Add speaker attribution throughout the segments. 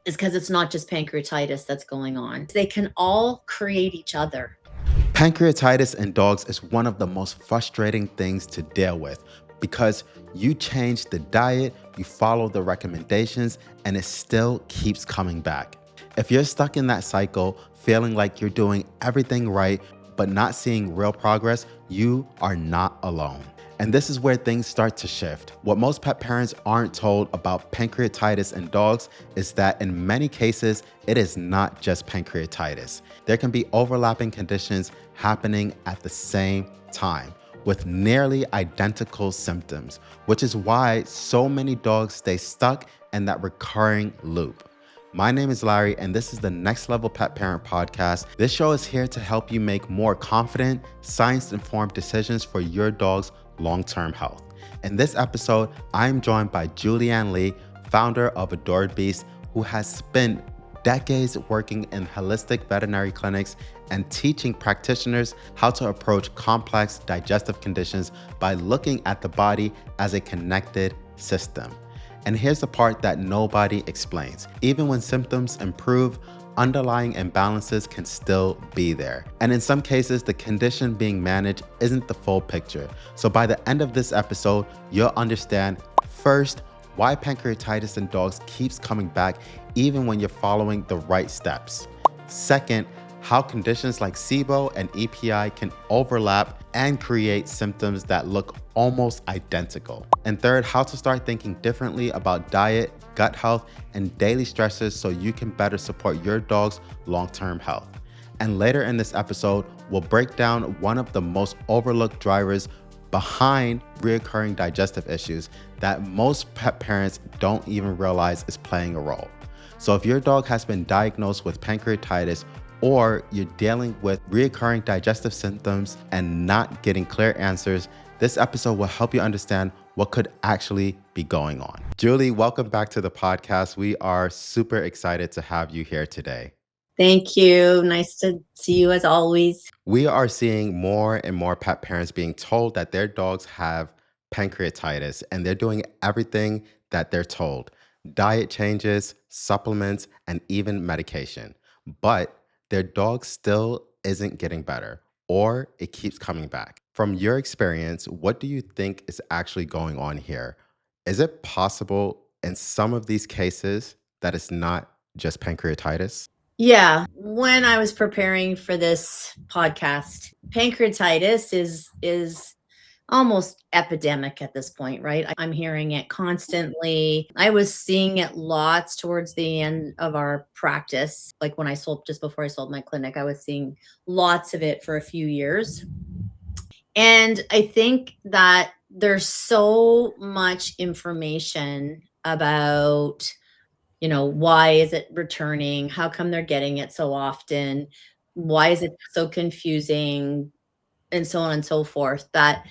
Speaker 1: is because it's not just pancreatitis that's going on. They can all create each other.
Speaker 2: Pancreatitis in dogs is one of the most frustrating things to deal with because you change the diet, you follow the recommendations, and it still keeps coming back. If you're stuck in that cycle, feeling like you're doing everything right, but not seeing real progress, you are not alone. And this is where things start to shift. What most pet parents aren't told about pancreatitis in dogs is that in many cases, it is not just pancreatitis. There can be overlapping conditions happening at the same time with nearly identical symptoms, which is why so many dogs stay stuck in that recurring loop. My name is Larry, and this is the Next Level Pet Parent Podcast. This show is here to help you make more confident, science-informed decisions for your dog's long-term health. In this episode, I'm joined by Julianne Lee, founder of Adored Beast, who has spent decades working in holistic veterinary clinics and teaching practitioners how to approach complex digestive conditions by looking at the body as a connected system. And here's the part that nobody explains. Even when symptoms improve, underlying imbalances can still be there. And in some cases, the condition being managed isn't the full picture. So by the end of this episode, you'll understand first, why pancreatitis in dogs keeps coming back even when you're following the right steps. Second, how conditions like SIBO and EPI can overlap and create symptoms that look almost identical. And third, how to start thinking differently about diet, gut health, and daily stresses so you can better support your dog's long-term health. And later in this episode, we'll break down one of the most overlooked drivers behind recurring digestive issues that most pet parents don't even realize is playing a role. So if your dog has been diagnosed with pancreatitis, or you're dealing with recurring digestive symptoms and not getting clear answers, this episode will help you understand what could actually be going on. Julie, welcome back to the podcast. We are super excited to have you here today.
Speaker 1: Thank you. Nice to see you as always.
Speaker 2: We are seeing more and more pet parents being told that their dogs have pancreatitis and they're doing everything that they're told. Diet changes, supplements, and even medication. But their dog still isn't getting better, or it keeps coming back. From your experience, what do you think is actually going on here? Is it possible in some of these cases that it's not just pancreatitis?
Speaker 1: Yeah, when I was preparing for this podcast, pancreatitis is almost epidemic at this point, right? I'm hearing it constantly. I was seeing it lots towards the end of our practice. Like when I sold, just before I sold my clinic, I was seeing lots of it for a few years. And I think that there's so much information about, why is it returning? How come they're getting it so often? Why is it so confusing? And so on and so forth, that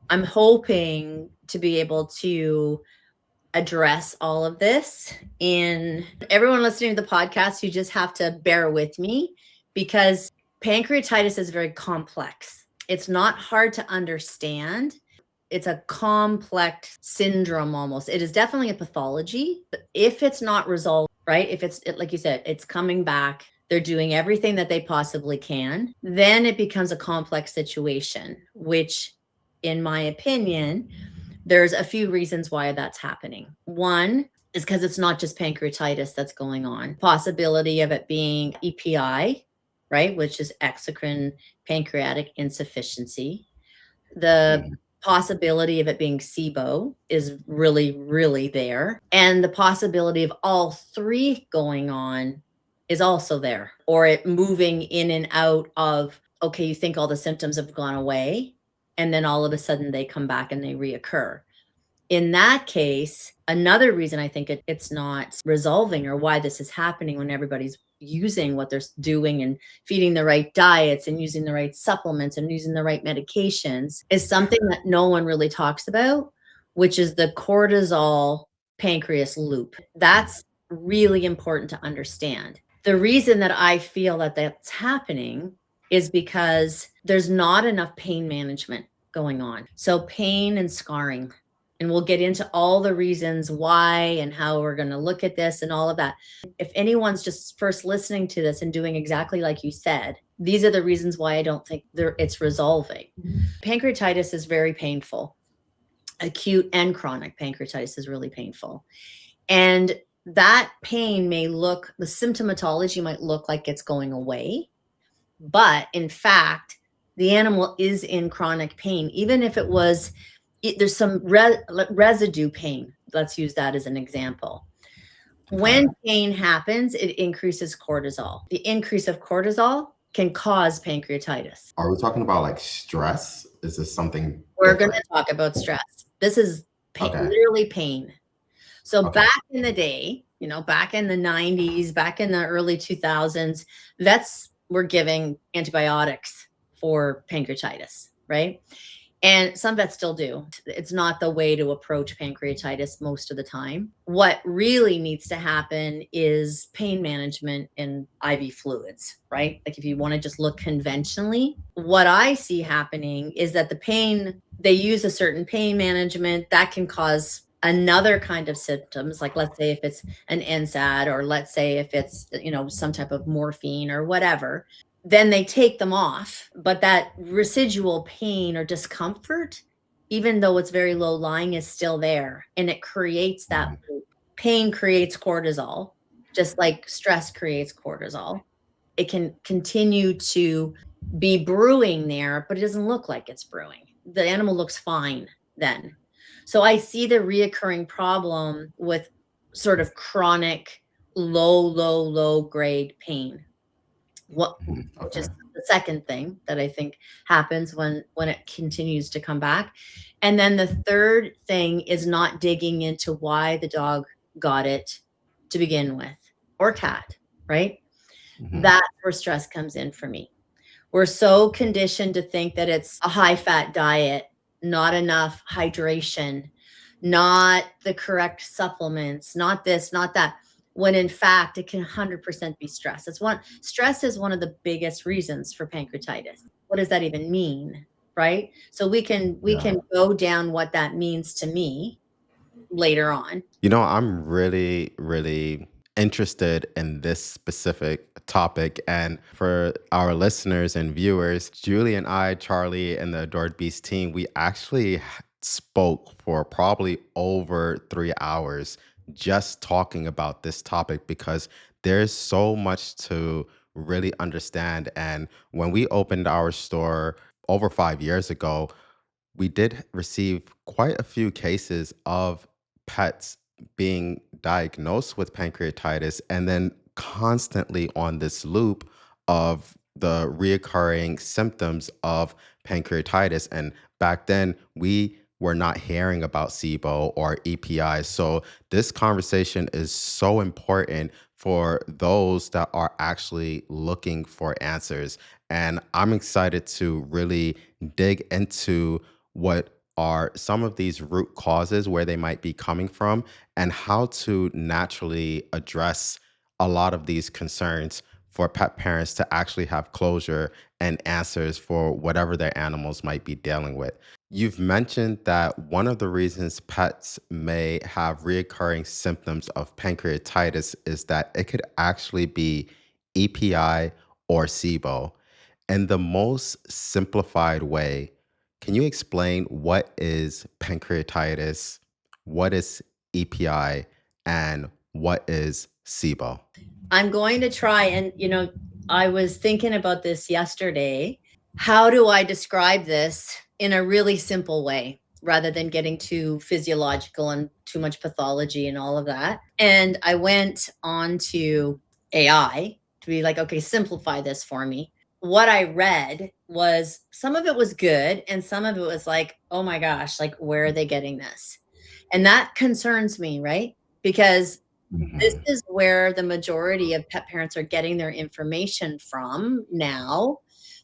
Speaker 1: I'm hoping to be able to address all of this. And everyone listening to the podcast, you just have to bear with me because pancreatitis is very complex. It's not hard to understand. It's a complex syndrome almost. It is definitely a pathology. But if it's not resolved, right? If it's, like you said, it's coming back, they're doing everything that they possibly can, then it becomes a complex situation, which in my opinion, there's a few reasons why that's happening. One is because it's not just pancreatitis that's going on. Possibility of it being EPI, right, which is exocrine pancreatic insufficiency. The possibility of it being SIBO is really, really there. And the possibility of all three going on is also there, or it moving in and out of, okay, you think all the symptoms have gone away, and then all of a sudden they come back and they reoccur. In that case, another reason I think it's not resolving, or why this is happening when everybody's using what they're doing and feeding the right diets and using the right supplements and using the right medications, is something that no one really talks about, which is the cortisol-pancreas loop. That's really important to understand. The reason that I feel that that's happening is because there's not enough pain management going on. So pain and scarring. And we'll get into all the reasons why and how we're going to look at this and all of that. If anyone's just first listening to this and doing exactly like you said, these are the reasons why I don't think it's resolving. Pancreatitis is very painful. Acute and chronic pancreatitis is really painful. And that pain may look, the symptomatology might look like it's going away, but in fact, the animal is in chronic pain, even if it was, there's some residue pain. Let's use that as an example. When pain happens, it increases cortisol. The increase of cortisol can cause pancreatitis.
Speaker 2: Are we talking about like stress? Is this something
Speaker 1: We're going to talk about stress. This is pain, literally pain. So back in the day, back in the 90s, back in the early 2000s, vets were giving antibiotics for pancreatitis, right? And some vets still do. It's not the way to approach pancreatitis most of the time. What really needs to happen is pain management and IV fluids, right? Like if you want to just look conventionally, what I see happening is that the pain, they use a certain pain management that can cause another kind of symptoms. Like let's say if it's an NSAID, or let's say if it's, some type of morphine or whatever, then they take them off. But that residual pain or discomfort, even though it's very low lying, is still there. And it creates that loop. Pain creates cortisol, just like stress creates cortisol. It can continue to be brewing there, but it doesn't look like it's brewing. The animal looks fine then. So I see the reoccurring problem with sort of chronic, low grade pain. Just the second thing that I think happens when it continues to come back. And then the third thing is not digging into why the dog got it to begin with, or cat, right? That's where stress comes in for me. We're so conditioned to think that it's a high fat diet, not enough hydration, not the correct supplements, not this, not that, when in fact it can 100% be stress. Stress is one of the biggest reasons for pancreatitis. What does that even mean, right? So we can go down what that means to me later on.
Speaker 2: I'm really, really interested in this specific topic. And for our listeners and viewers, Julie and I, Charlie, and the Adored Beast team, we actually spoke for probably over 3 hours just talking about this topic, because there's so much to really understand. And when we opened our store over 5 years ago, we did receive quite a few cases of pets being diagnosed with pancreatitis and then constantly on this loop of the reoccurring symptoms of pancreatitis. And back then, we were not hearing about SIBO or EPI. So this conversation is so important for those that are actually looking for answers. And I'm excited to really dig into what are some of these root causes, where they might be coming from, and how to naturally address a lot of these concerns for pet parents to actually have closure and answers for whatever their animals might be dealing with. You've mentioned that one of the reasons pets may have reoccurring symptoms of pancreatitis is that it could actually be EPI or SIBO. In the most simplified way, can you explain what is pancreatitis, what is EPI, and what is SIBO?
Speaker 1: I'm going to try, and I was thinking about this yesterday. How do I describe this in a really simple way, rather than getting too physiological and too much pathology and all of that? And I went on to AI to be like, okay, simplify this for me. What I read was, some of it was good and some of it was like, oh my gosh, like, where are they getting this? And that concerns me, right? Because this is where the majority of pet parents are getting their information from now.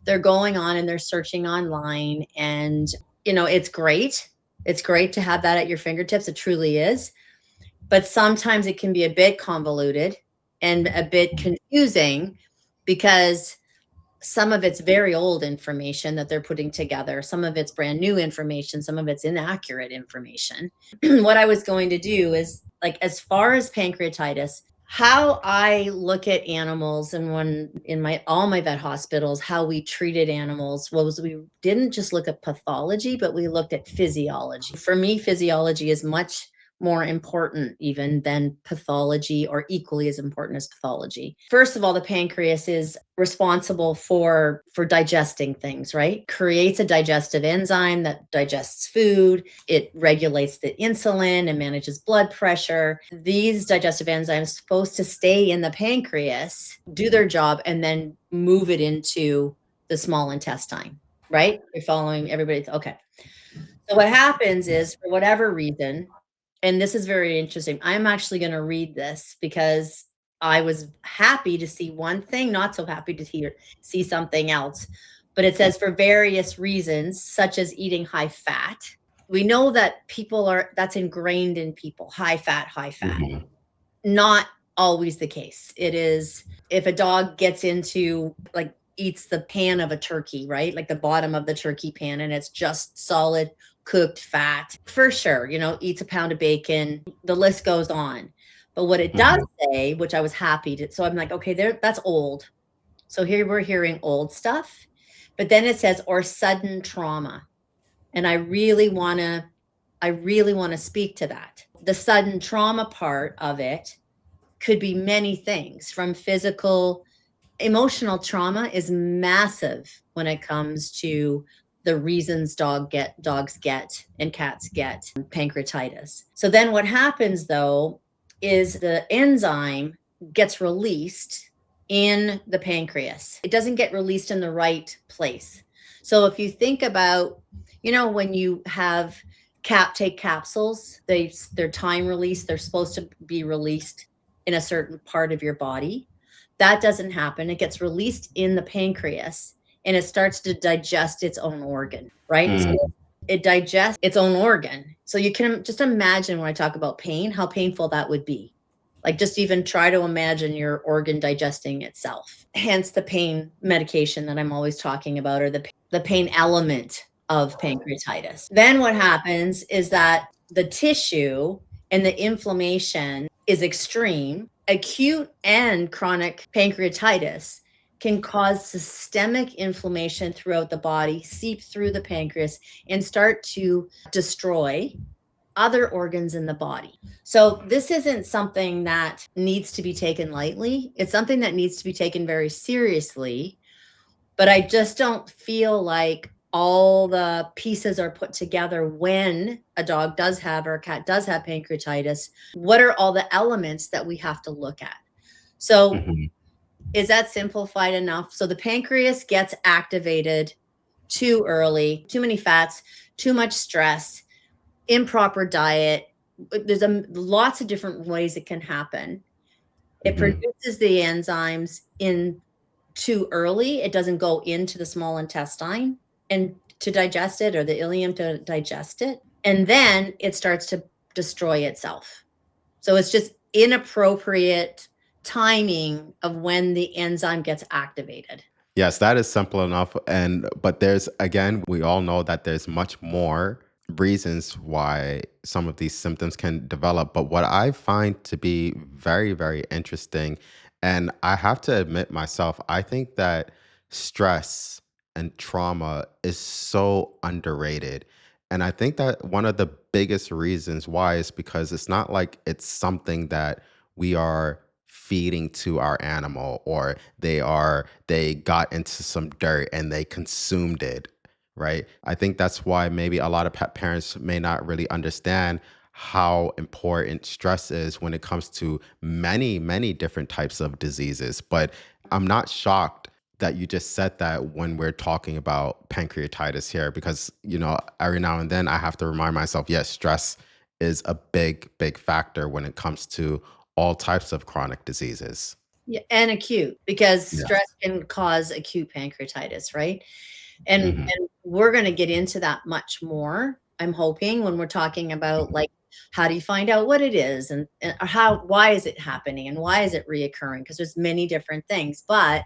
Speaker 1: They're going on and they're searching online, and it's great. It's great to have that at your fingertips. It truly is. But sometimes it can be a bit convoluted and a bit confusing, because Some of it's very old information that they're putting together. Some of it's brand new information. Some of it's inaccurate information. What I was going to do is, like, as far as pancreatitis, how I look at animals, and when in all my vet hospitals, how we treated animals was we didn't just look at pathology, but we looked at physiology. For me, physiology is much more important even than pathology, or equally as important as pathology. First of all, the pancreas is responsible for digesting things, right? Creates a digestive enzyme that digests food. It regulates the insulin and manages blood pressure. These digestive enzymes are supposed to stay in the pancreas, do their job, and then move it into the small intestine, right? You're following everybody? Okay. So what happens is, for whatever reason, and this is very interesting. I'm actually going to read this because I was happy to see one thing, not so happy to see something else. But it says, for various reasons, such as eating high fat. We know that that's ingrained in people, high fat, high fat.
Speaker 2: Mhm.
Speaker 1: Not always the case. It is, if a dog gets into, like, eats the pan of a turkey, right? Like the bottom of the turkey pan, and it's just solid cooked fat, for sure, eats a pound of bacon, the list goes on. But what it does
Speaker 2: Mhm.
Speaker 1: say, which I was happy to, so I'm like, okay, that's old. So here we're hearing old stuff. But then it says, or sudden trauma. And I really want to speak to that. The sudden trauma part of it could be many things, from physical. Emotional trauma is massive when it comes to the reasons dogs get and cats get pancreatitis. So then what happens, though, is the enzyme gets released in the pancreas. It doesn't get released in the right place. So if you think about, when you have take capsules, they're time released, they're supposed to be released in a certain part of your body. That doesn't happen. It gets released in the pancreas, and it starts to digest its own organ, right? So
Speaker 2: Mm.
Speaker 1: it digests its own organ. So you can just imagine, when I talk about pain, how painful that would be. Like, just even try to imagine your organ digesting itself. Hence the pain medication that I'm always talking about, or the pain element of pancreatitis. Then what happens is that the tissue and the inflammation is extreme. Acute and chronic pancreatitis can cause systemic inflammation throughout the body, seep through the pancreas, and start to destroy other organs in the body. So this isn't something that needs to be taken lightly. It's something that needs to be taken very seriously. But I just don't feel like all the pieces are put together when a dog does have, or a cat does have pancreatitis. What are all the elements that we have to look at? So
Speaker 2: Mhm.
Speaker 1: is that simplified enough? So the pancreas gets activated too early, too many fats, too much stress, improper diet. There's lots of different ways it can happen. It
Speaker 2: Mhm.
Speaker 1: produces the enzymes in too early. It doesn't go into the small intestine and to digest it, or the ileum to digest it. And then it starts to destroy itself. So it's just inappropriate timing of when the enzyme gets activated.
Speaker 2: Yes, that is simple enough. But there's, again, we all know that there's much more reasons why some of these symptoms can develop. But what I find to be very, very interesting, and I have to admit myself, I think that stress and trauma is so underrated. And I think that one of the biggest reasons why is because it's not like it's something that we are feeding to our animal, or they got into some dirt and they consumed it, right? I think that's why maybe a lot of pet parents may not really understand how important stress is when it comes to many, many different types of diseases. But I'm not shocked that you just said that when we're talking about pancreatitis here, because, every now and then I have to remind myself, yes, stress is a big, big factor when it comes to all types of chronic diseases.
Speaker 1: Yeah, and acute, because stress
Speaker 2: Yes.
Speaker 1: can cause acute pancreatitis, right? And
Speaker 2: Mhm.
Speaker 1: we're going to get into that much more, I'm hoping, when we're talking about, like, how do you find out what it is, and why is it happening, and why is it reoccurring? Because there's many different things. But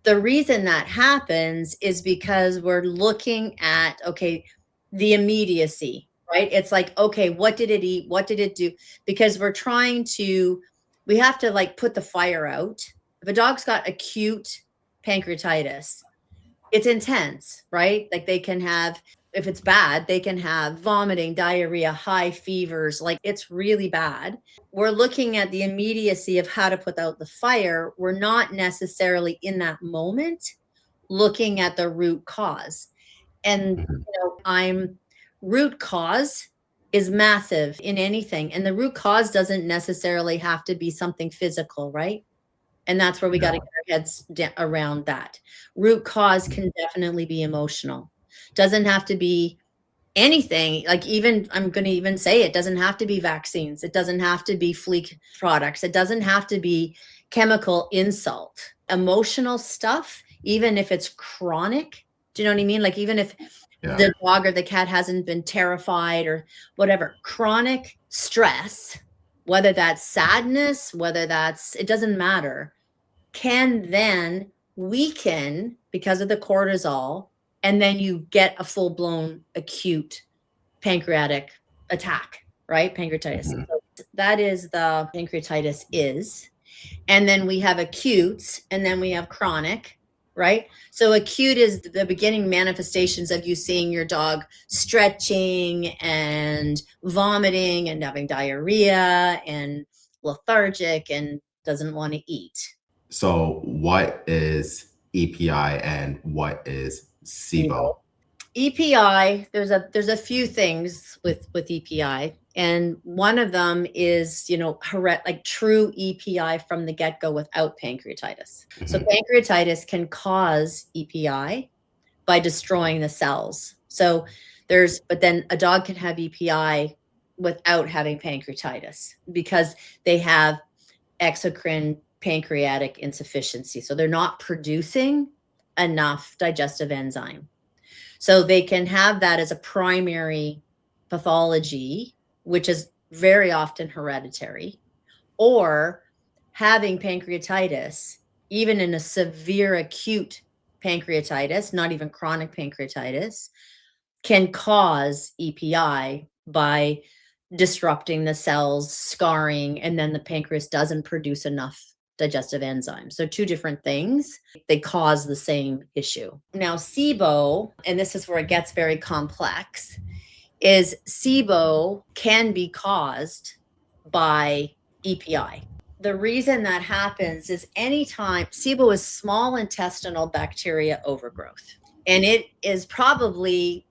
Speaker 1: The reason that happens is because we're looking at, okay, the immediacy, right? It's like, okay, what did it eat? What did it do? Because we have to like put the fire out. If a dog's got acute pancreatitis, it's intense, right? Like they can have, if it's bad, they can have vomiting, diarrhea, high fevers. Like it's really bad. We're looking at the immediacy of how to put out the fire. We're not necessarily in that moment looking at the root cause. And,
Speaker 2: Mhm.
Speaker 1: I'm root cause is massive in anything. And the root cause doesn't necessarily have to be something physical, right? And that's where we got to
Speaker 2: Yeah.
Speaker 1: get our heads around that. Root cause can definitely be emotional. Doesn't have to be anything. Like even I'm going to even say it doesn't have to be vaccines. It doesn't have to be flea products. It doesn't have to be chemical insult. Emotional stuff, even if it's chronic. Do you know what I mean? Like even if
Speaker 2: Yeah.
Speaker 1: the dog or the cat hasn't been terrified or whatever, chronic stress, whether that's sadness, whether that's, it doesn't matter, can then weaken because of the cortisol, and then you get a full-blown acute pancreatic attack, right? Pancreatitis.
Speaker 2: Mhm.
Speaker 1: So that is the pancreatitis is. And then we have acute, and then we have chronic, right? So acute is the beginning manifestations of you seeing your dog stretching and vomiting and having diarrhea and lethargic and doesn't want to eat.
Speaker 2: So, what is EPI and what is SIBO?
Speaker 1: EPI, there's a few things with EPI, and one of them is, like true EPI from the get-go without pancreatitis. So
Speaker 2: Mhm.
Speaker 1: pancreatitis can cause EPI by destroying the cells. So but then a dog can have EPI without having pancreatitis because they have exocrine pancreatic insufficiency. So they're not producing enough digestive enzyme. So they can have that as a primary pathology, which is very often hereditary, or having pancreatitis, even in a severe acute pancreatitis, not even chronic pancreatitis, can cause EPI by disrupting the cells, scarring, and then the pancreas doesn't produce enough digestive enzymes. So two different things, they cause the same issue. Now, SIBO, and this is where it gets very complex, is SIBO can be caused by EPI. The reason that happens is anytime SIBO is small intestinal bacteria overgrowth, and it is probably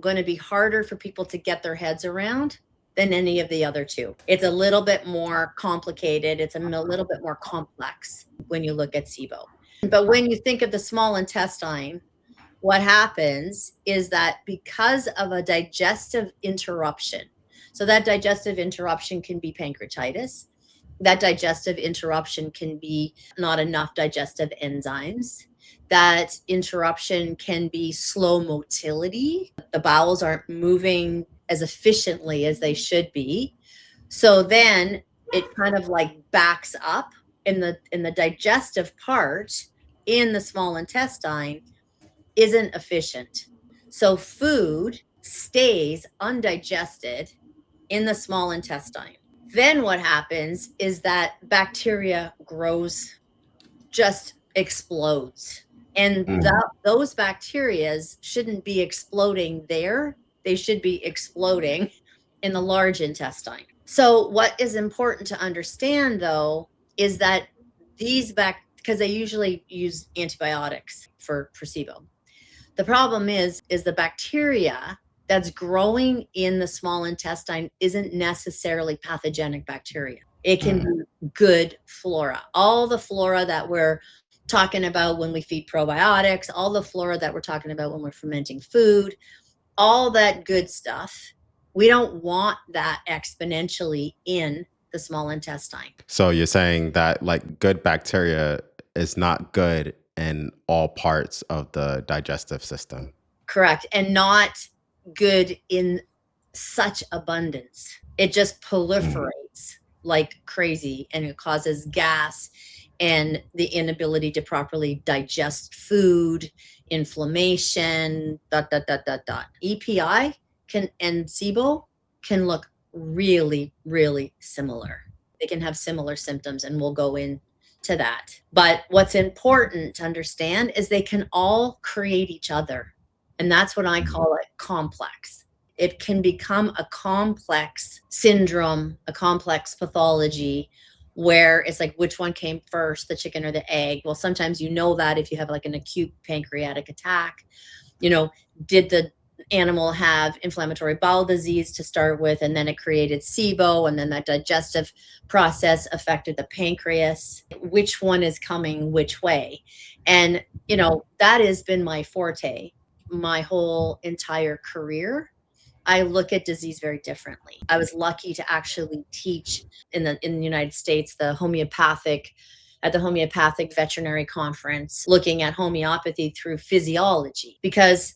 Speaker 1: going to be harder for people to get their heads around than any of the other two. It's a little bit more complicated. It's a little bit more complex when you look at SIBO. But when you think of the small intestine, what happens is that because of a digestive interruption, so that digestive interruption can be pancreatitis, that digestive interruption can be not enough digestive enzymes. That interruption can be slow motility. The bowels aren't moving as efficiently as they should be. So then it kind of like backs up in the digestive part in the small intestine isn't efficient. So food stays undigested in the small intestine. Then what happens is that bacteria grows, just explodes. And
Speaker 2: Mhm.
Speaker 1: those bacterias shouldn't be exploding there. They should be exploding in the large intestine. So what is important to understand though is that because they usually use antibiotics for SIBO. The problem is the bacteria that's growing in the small intestine isn't necessarily pathogenic bacteria. It can
Speaker 2: Mhm.
Speaker 1: be good flora. All the flora that we're talking about when we feed probiotics, all the flora that we're talking about when we're fermenting food, all that good stuff. We don't want that exponentially in the small intestine.
Speaker 2: So you're saying that like good bacteria is not good in all parts of the digestive system.
Speaker 1: Correct. And not good in such abundance. It just
Speaker 2: Mhm.
Speaker 1: proliferates like crazy and it causes gas and the inability to properly digest food, inflammation, dot, dot, dot, dot, dot. EPI can and SIBO can look really, really similar. They can have similar symptoms, and we'll go into that. But what's important to understand is they can all create each other. And that's what I call it complex. It can become a complex syndrome, a complex pathology where it's like, which one came first, the chicken or the egg? Well, sometimes you know that if you have like an acute pancreatic attack, you know, did the animal have inflammatory bowel disease to start with, and then it created SIBO, and then that digestive process affected the pancreas? Which one is coming which way? And, you know, that has been my forte my whole entire career. I look at disease very differently. I was lucky to actually teach in the United States at the homeopathic veterinary conference, looking at homeopathy through physiology, because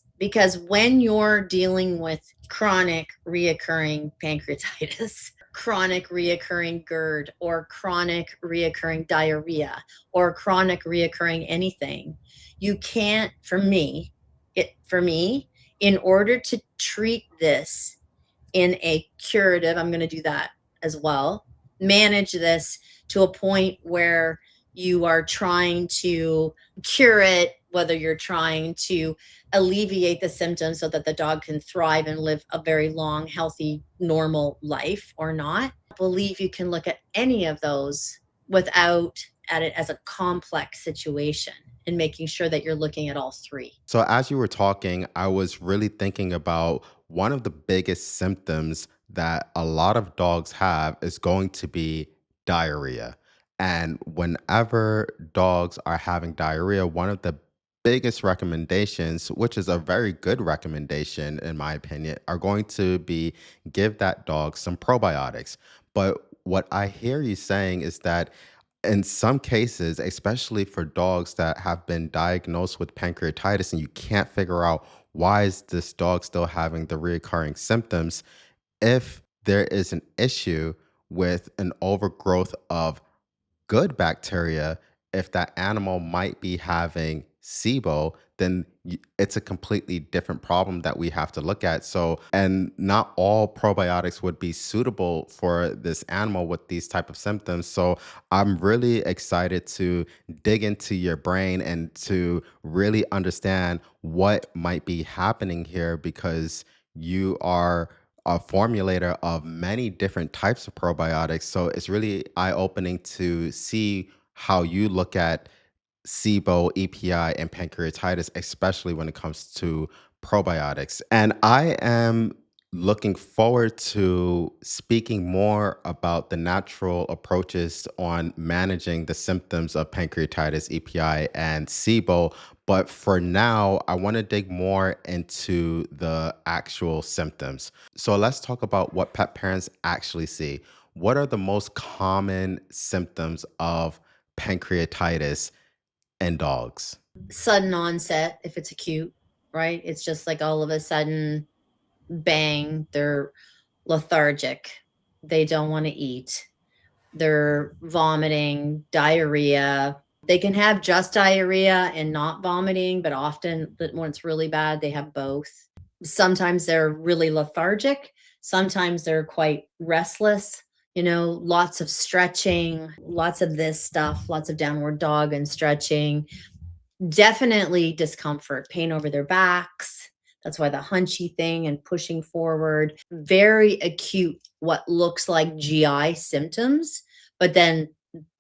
Speaker 1: when you're dealing with chronic reoccurring pancreatitis, chronic reoccurring GERD, or chronic reoccurring diarrhea, or chronic reoccurring anything, you can't, for me, in order to treat this in a curative, I'm going to do that as well, manage this to a point where you are trying to cure it, whether you're trying to alleviate the symptoms so that the dog can thrive and live a very long, healthy, normal life or not. I believe you can look at any of those without at it as a complex situation, and making sure that you're looking at all three.
Speaker 2: So, as you were talking, I was really thinking about one of the biggest symptoms that a lot of dogs have is going to be diarrhea. And whenever dogs are having diarrhea, one of the biggest recommendations, which is a very good recommendation in my opinion, are going to be give that dog some probiotics. But what I hear you saying is that in some cases, especially for dogs that have been diagnosed with pancreatitis and you can't figure out why is this dog still having the recurring symptoms, if there is an issue with an overgrowth of good bacteria, if that animal might be having SIBO, then it's a completely different problem that we have to look at. So, and not all probiotics would be suitable for this animal with these type of symptoms. So, I'm really excited to dig into your brain and to really understand what might be happening here because you are a formulator of many different types of probiotics. So it's really eye opening to see how you look at SIBO, EPI, and pancreatitis, especially when it comes to probiotics. And I am looking forward to speaking more about the natural approaches on managing the symptoms of pancreatitis, EPI, and SIBO. But for now, I want to dig more into the actual symptoms. So let's talk about what pet parents actually see. What are the most common symptoms of pancreatitis in dogs?
Speaker 1: Sudden onset, if it's acute, right? It's just like all of a sudden, bang, they're lethargic. They don't want to eat. They're vomiting, diarrhea. They can have just diarrhea and not vomiting, but often when it's really bad, they have both. Sometimes they're really lethargic. Sometimes they're quite restless. You know, lots of stretching, lots of this stuff, lots of downward dog and stretching. Definitely discomfort, pain over their backs. That's why the hunchy thing and pushing forward. Very acute, what looks like GI symptoms, but then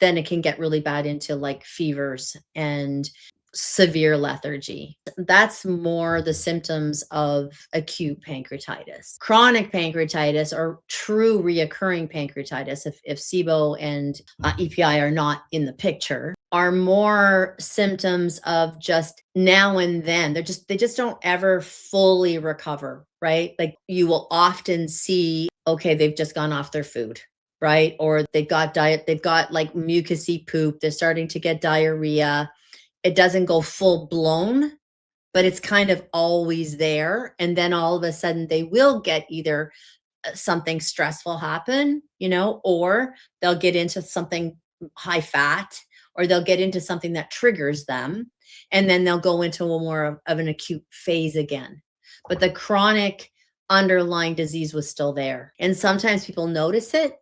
Speaker 1: it can get really bad into like fevers and severe lethargy. That's more the symptoms of acute pancreatitis. Chronic pancreatitis, or true reoccurring pancreatitis, if SIBO and EPI are not in the picture, are more symptoms of just now and then. They just don't ever fully recover, right? Like you will often see, okay, they've just gone off their food, right? Or they've got like mucousy poop, they're starting to get diarrhea. It doesn't go full blown, but it's kind of always there. And then all of a sudden they will get either something stressful happen, you know, or they'll get into something high fat, or they'll get into something that triggers them, and then they'll go into a more of an acute phase again. But the chronic underlying disease was still there. And sometimes people notice it,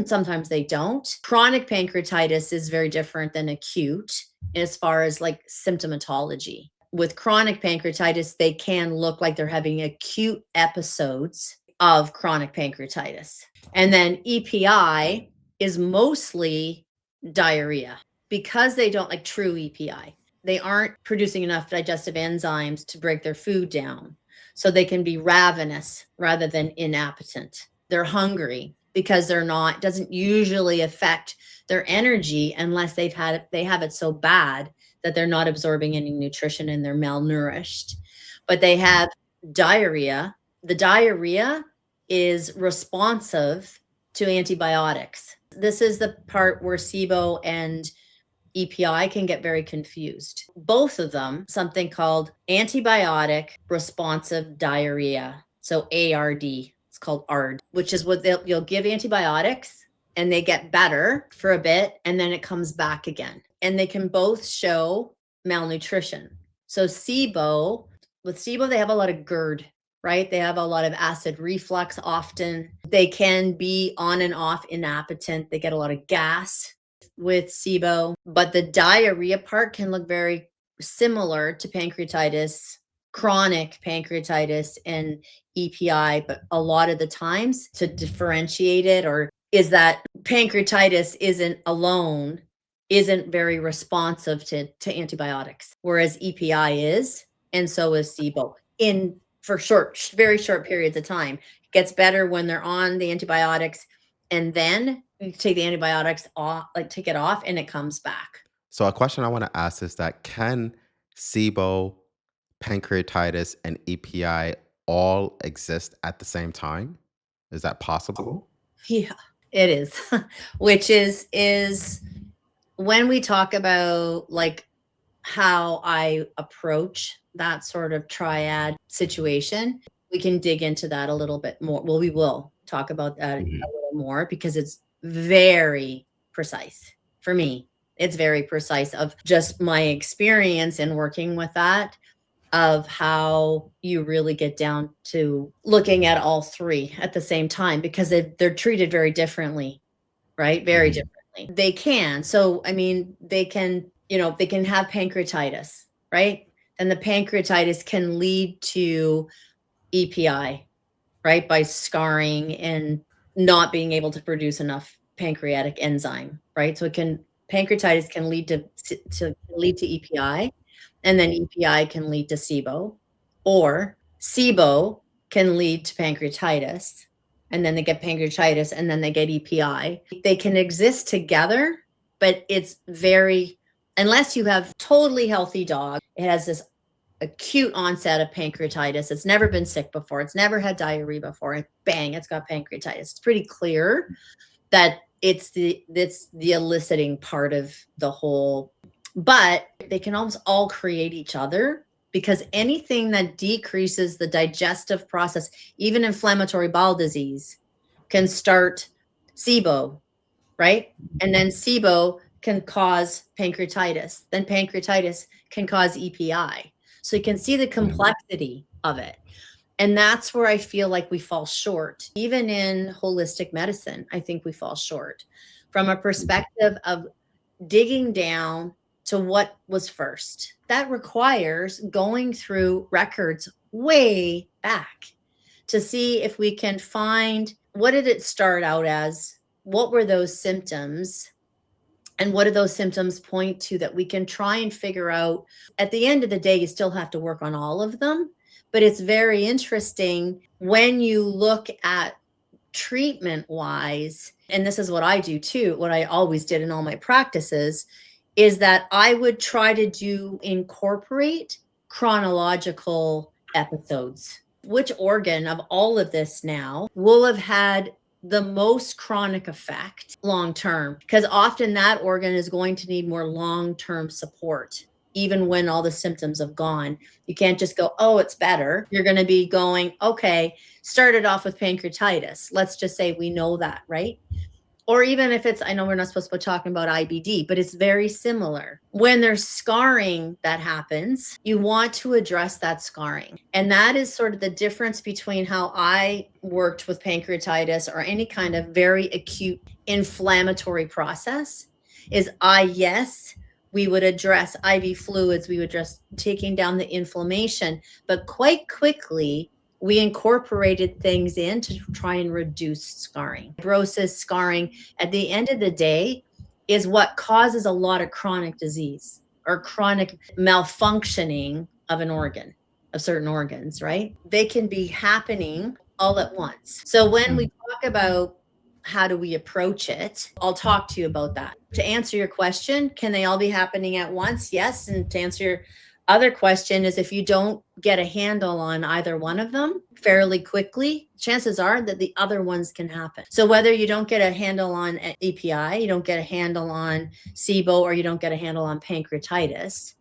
Speaker 1: sometimes they don't. Chronic pancreatitis is very different than acute as far as like symptomatology. With chronic pancreatitis, they can look like they're having acute episodes of chronic pancreatitis. And then EPI is mostly diarrhea because they don't like true EPI. They aren't producing enough digestive enzymes to break their food down. So they can be ravenous rather than inappetent. They're hungry because doesn't usually affect their energy unless they have it so bad that they're not absorbing any nutrition and they're malnourished. But they have diarrhea. The diarrhea is responsive to antibiotics. This is the part where SIBO and EPI can get very confused. Both of them, something called antibiotic responsive diarrhea. So ARD, it's called ARD, which is what you'll give antibiotics and they get better for a bit and then it comes back again. And they can both show malnutrition. So with SIBO, they have a lot of GERD, right? They have a lot of acid reflux often. They can be on and off inappetent. They get a lot of gas with SIBO, but the diarrhea part can look very similar to pancreatitis, chronic pancreatitis, and EPI, but a lot of the times to differentiate it is that pancreatitis isn't very responsive to antibiotics, whereas EPI is, and so is SIBO for very short periods of time. It gets better when they're on the antibiotics, and then you take the antibiotics off, take it off, and it comes back.
Speaker 2: So a question I want to ask is that can SIBO, pancreatitis, and EPI all exist at the same time? Is that possible?
Speaker 1: Yeah, it is. Which is when we talk about like how I approach that sort of triad situation, we can dig into that a little bit more. Well, we will talk about that a little more because it's very precise for me. It's very precise of just my experience in working with that, of how you really get down to looking at all three at the same time because they're treated very differently, right? Very differently. They can. So, I mean, they can have pancreatitis, right? And the pancreatitis can lead to EPI, right? By scarring and not being able to produce enough pancreatic enzyme, right? So pancreatitis can lead to EPI, and then EPI can lead to SIBO, or SIBO can lead to pancreatitis, and then they get pancreatitis, and then they get EPI. They can exist together, but unless you have totally healthy dog, it has this acute onset of pancreatitis. It's never been sick before. It's never had diarrhea before. And bang, it's got pancreatitis. It's pretty clear that it's the eliciting part of the whole, but they can almost all create each other because anything that decreases the digestive process, even inflammatory bowel disease, can start SIBO, right? And then SIBO can cause pancreatitis. Then pancreatitis can cause EPI. So you can see the complexity of it. And that's where I feel like we fall short. Even in holistic medicine, I think we fall short from a perspective of digging down to what was first. That requires going through records way back to see if we can find what did it start out as? What were those symptoms? And what do those symptoms point to that we can try and figure out? At the end of the day, you still have to work on all of them. But it's very interesting when you look at treatment wise, and this is what I do too, what I always did in all my practices, is that I would try to incorporate chronological episodes. Which organ of all of this now will have had the most chronic effect long term? Because often that organ is going to need more long-term support, even when all the symptoms have gone. You can't just go, oh, it's better. You're going to be going, okay, started off with pancreatitis. Let's just say we know that, right? Or even if it's, I know we're not supposed to be talking about IBD, but it's very similar. When there's scarring that happens, you want to address that scarring. And that is sort of the difference between how I worked with pancreatitis or any kind of very acute inflammatory process is yes, we would address IV fluids, we would address taking down the inflammation, but quite quickly, we incorporated things in to try and reduce scarring. Fibrosis, scarring, at the end of the day, is what causes a lot of chronic disease or chronic malfunctioning of an organ, of certain organs, right? They can be happening all at once. So when we talk about how do we approach it, I'll talk to you about that. To answer your question, can they all be happening at once? Yes. And to answer your other question is, if you don't get a handle on either one of them fairly quickly, chances are that the other ones can happen. So whether you don't get a handle on EPI, you don't get a handle on SIBO, or you don't get a handle on pancreatitis,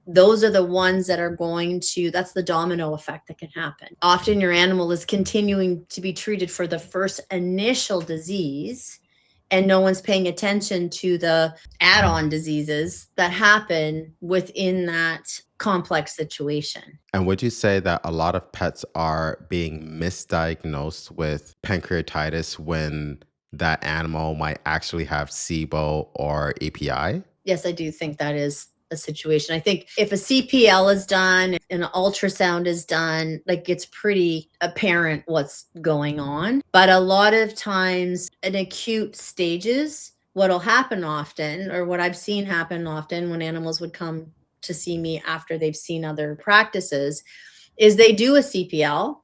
Speaker 1: those are the ones that are going to, that's the domino effect that can happen. Often your animal is continuing to be treated for the first initial disease, and no one's paying attention to the add-on diseases that happen within that complex situation.
Speaker 2: And would you say that a lot of pets are being misdiagnosed with pancreatitis when that animal might actually have SIBO or API?
Speaker 1: Yes, I do think that is a situation. I think if a CPL is done, an ultrasound is done, like, it's pretty apparent what's going on. But a lot of times in acute stages, what'll happen often, or what I've seen happen often when animals would come to see me after they've seen other practices, is they do a CPL,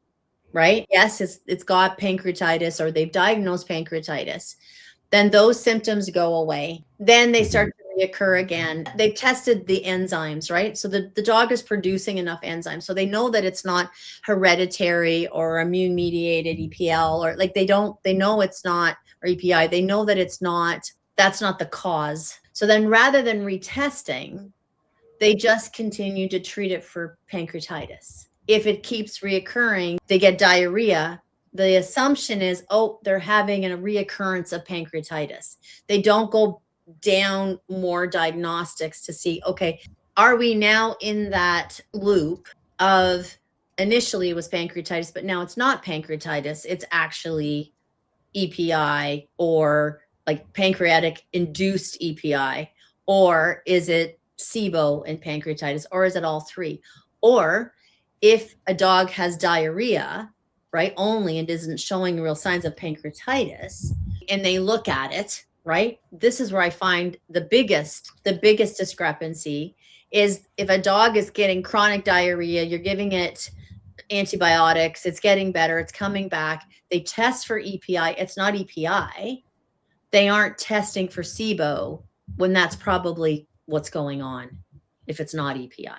Speaker 1: right? Yes, it's got pancreatitis, or they've diagnosed pancreatitis. Then those symptoms go away. Then they start to reoccur again. They've tested the enzymes, right? So the dog is producing enough enzymes. So they know that it's not hereditary or immune mediated EPL, or like they know it's not, or EPI. They know that it's not, that's not the cause. So then rather than retesting, they just continue to treat it for pancreatitis. If it keeps reoccurring, they get diarrhea. The assumption is, oh, they're having a reoccurrence of pancreatitis. They don't go down more diagnostics to see, okay, are we now in that loop of initially it was pancreatitis, but now it's not pancreatitis, it's actually EPI, or like pancreatic induced EPI, or is it SIBO and pancreatitis, or is it all three? Or if a dog has diarrhea, right, only, and isn't showing real signs of pancreatitis, and they look at it, right, this is where I find the biggest discrepancy is if a dog is getting chronic diarrhea, you're giving it antibiotics, it's getting better, it's coming back, they test for EPI, it's not EPI, they aren't testing for SIBO, when that's probably what's going on if it's not EPI,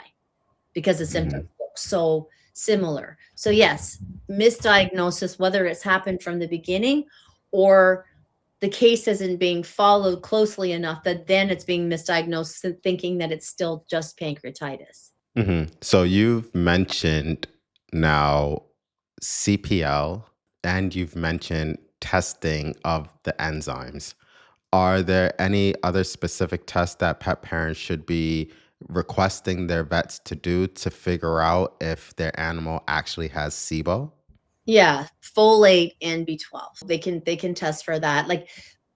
Speaker 1: because the symptoms look so similar. So yes, misdiagnosis, whether it's happened from the beginning or the case isn't being followed closely enough that then it's being misdiagnosed and thinking that it's still just pancreatitis.
Speaker 2: So you've mentioned now CPL, and you've mentioned testing of the enzymes. Are there any other specific tests that pet parents should be requesting their vets to do to figure out if their animal actually has SIBO?
Speaker 1: Yeah, folate and B12. They can test for that. Like,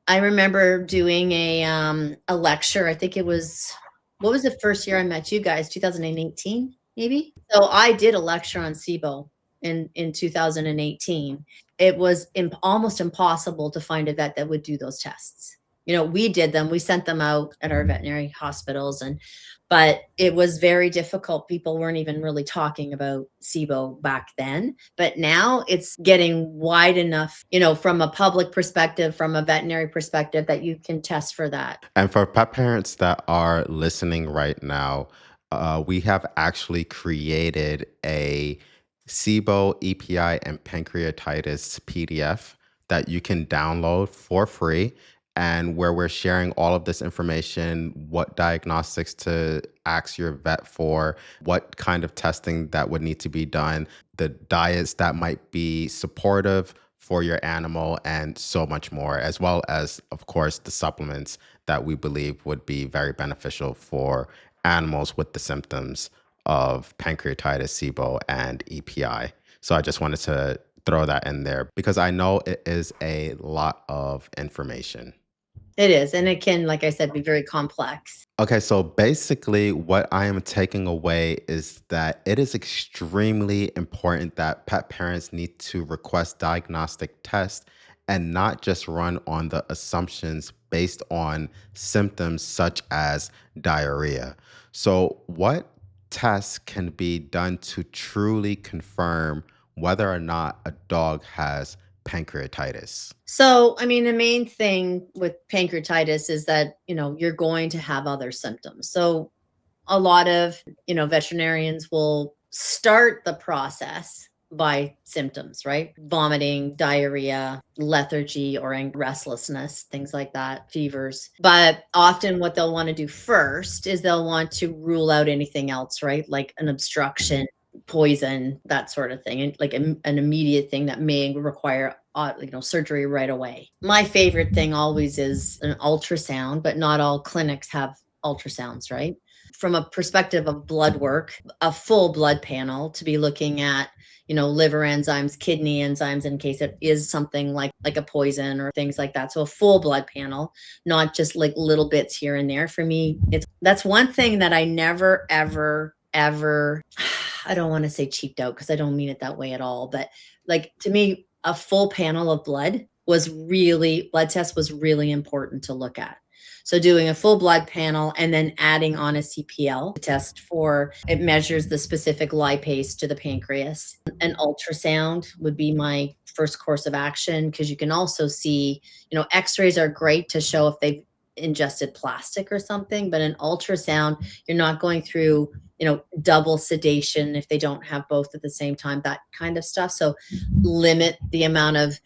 Speaker 1: I remember doing a lecture. I think it was, what was the first year I met you guys? 2018, maybe. So I did a lecture on SIBO in 2018. It was almost impossible to find a vet that would do those tests. You know, we did them. We sent them out at our veterinary hospitals, but it was very difficult. People weren't even really talking about SIBO back then, but now it's getting wide enough, you know, from a public perspective, from a veterinary perspective, that you can test for that.
Speaker 2: And for pet parents that are listening right now, we have actually created a SIBO, EPI, and pancreatitis PDF that you can download for free, and where we're sharing all of this information, what diagnostics to ask your vet for, what kind of testing that would need to be done, the diets that might be supportive for your animal and so much more, as well as, of course, the supplements that we believe would be very beneficial for animals with the symptoms of pancreatitis, SIBO, and EPI. So I just wanted to throw that in there because I know it is a lot of information.
Speaker 1: It is, and it can, like I said, be very complex.
Speaker 2: Okay, so basically, what I am taking away is that it is extremely important that pet parents need to request diagnostic tests and not just run on the assumptions based on symptoms such as diarrhea. So, what tests can be done to truly confirm whether or not a dog has pancreatitis?
Speaker 1: So, I mean, the main thing with pancreatitis is that, you're going to have other symptoms. So, a lot of, veterinarians will start the process by symptoms, right? Vomiting, diarrhea, lethargy, or restlessness, things like that, fevers. But often what they'll want to do first is they'll want to rule out anything else, right? Like an obstruction, poison, that sort of thing, and like an immediate thing that may require surgery right away. My favorite thing always is an ultrasound, but not all clinics have ultrasounds, right? From a perspective of blood work, a full blood panel to be looking at, liver enzymes, kidney enzymes, in case it is something like a poison or things like that. So a full blood panel, not just like little bits here and there. For me, that's one thing that I never, ever, ever, I don't want to say cheaped out because I don't mean it that way at all. But like to me, a full panel of blood test was really important to look at. So doing a full blood panel and then adding on a CPL test it measures the specific lipase to the pancreas. An ultrasound would be my first course of action because you can also see, x-rays are great to show if they've ingested plastic or something, but an ultrasound, you're not going through, double sedation if they don't have both at the same time, that kind of stuff. So limit the amount of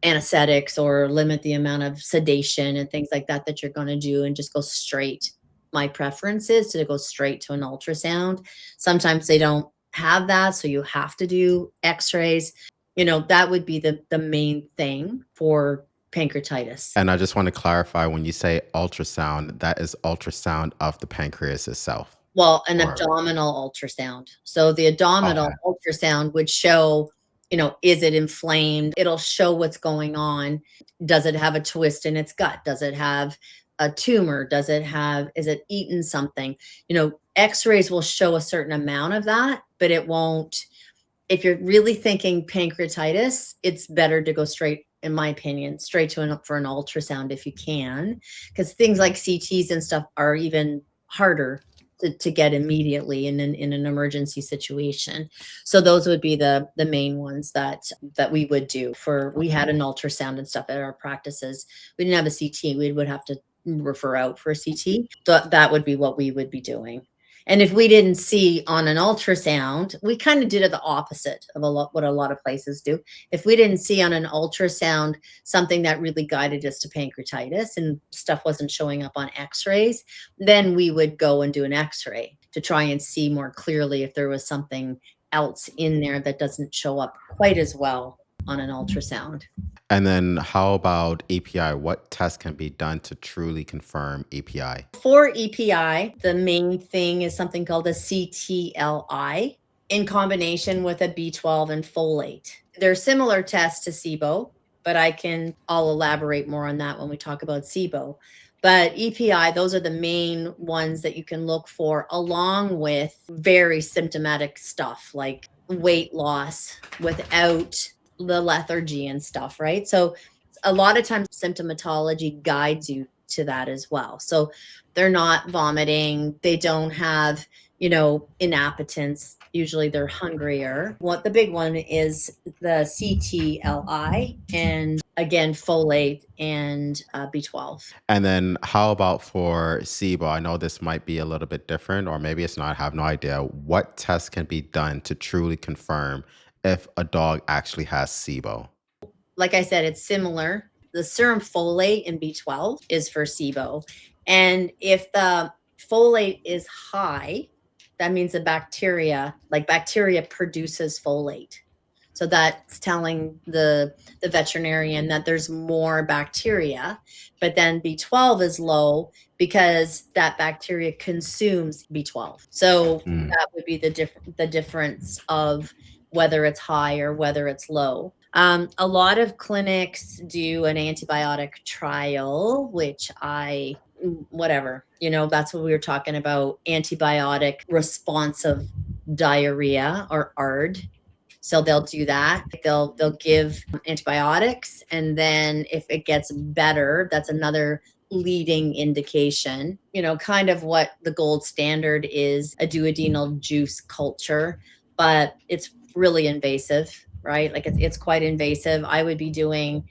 Speaker 1: anesthetics or limit the amount of sedation and things like that that you're going to do and just go straight. My preference is to go straight to an ultrasound. Sometimes they don't have that, so you have to do x-rays. That would be the main thing for pancreatitis.
Speaker 2: And I just want to clarify when you say ultrasound, that is ultrasound of the pancreas itself.
Speaker 1: Well, an
Speaker 2: Or,
Speaker 1: abdominal ultrasound. So the abdominal
Speaker 2: okay.
Speaker 1: ultrasound would show, is it inflamed? It'll show what's going on. Does it have a twist in its gut? Does it have a tumor? Is it eaten something? X-rays will show a certain amount of that, but it won't. If you're really thinking pancreatitis, it's better to go straight, in my opinion, straight for an ultrasound if you can, because things like CTs and stuff are even harder to get immediately in an emergency situation. So those would be the main ones that we would do. We had an ultrasound and stuff at our practices. We didn't have a CT. We would have to refer out for a CT. That would be what we would be doing. And if we didn't see on an ultrasound, we kind of did it the opposite of what a lot of places do. If we didn't see on an ultrasound something that really guided us to pancreatitis and stuff wasn't showing up on x-rays, then we would go and do an x-ray to try and see more clearly if there was something else in there that doesn't show up quite as well on an ultrasound.
Speaker 2: And then how about EPI? What tests can be done to truly confirm EPI?
Speaker 1: For EPI, the main thing is something called a CTLI in combination with a B12 and folate. They're similar tests to SIBO, but I'll elaborate more on that when we talk about SIBO. But EPI, those are the main ones that you can look for, along with very symptomatic stuff like weight loss without the lethargy and stuff, right? So a lot of times symptomatology guides you to that as well. So they're not vomiting, they don't have, inappetence. Usually they're hungrier. What the big one is the CTLI and again folate and B12.
Speaker 2: And then how about for SIBO? I know this might be a little bit different, or maybe it's not. I have no idea. What tests can be done to truly confirm if a dog actually has SIBO?
Speaker 1: Like I said, it's similar. The serum folate and B12 is for SIBO. And if the folate is high, that means the bacteria produces folate. So that's telling the veterinarian that there's more bacteria, but then B12 is low because that bacteria consumes B12. So
Speaker 2: Mm.
Speaker 1: that would be the difference of whether it's high or whether it's low. A lot of clinics do an antibiotic trial, which whatever, that's what we were talking about, antibiotic responsive diarrhea or ARD. So they'll do that. They'll give antibiotics, and then if it gets better, that's another leading indication. Kind of what the gold standard is a duodenal juice culture, but it's really invasive, right? Like it's quite invasive. I would be doing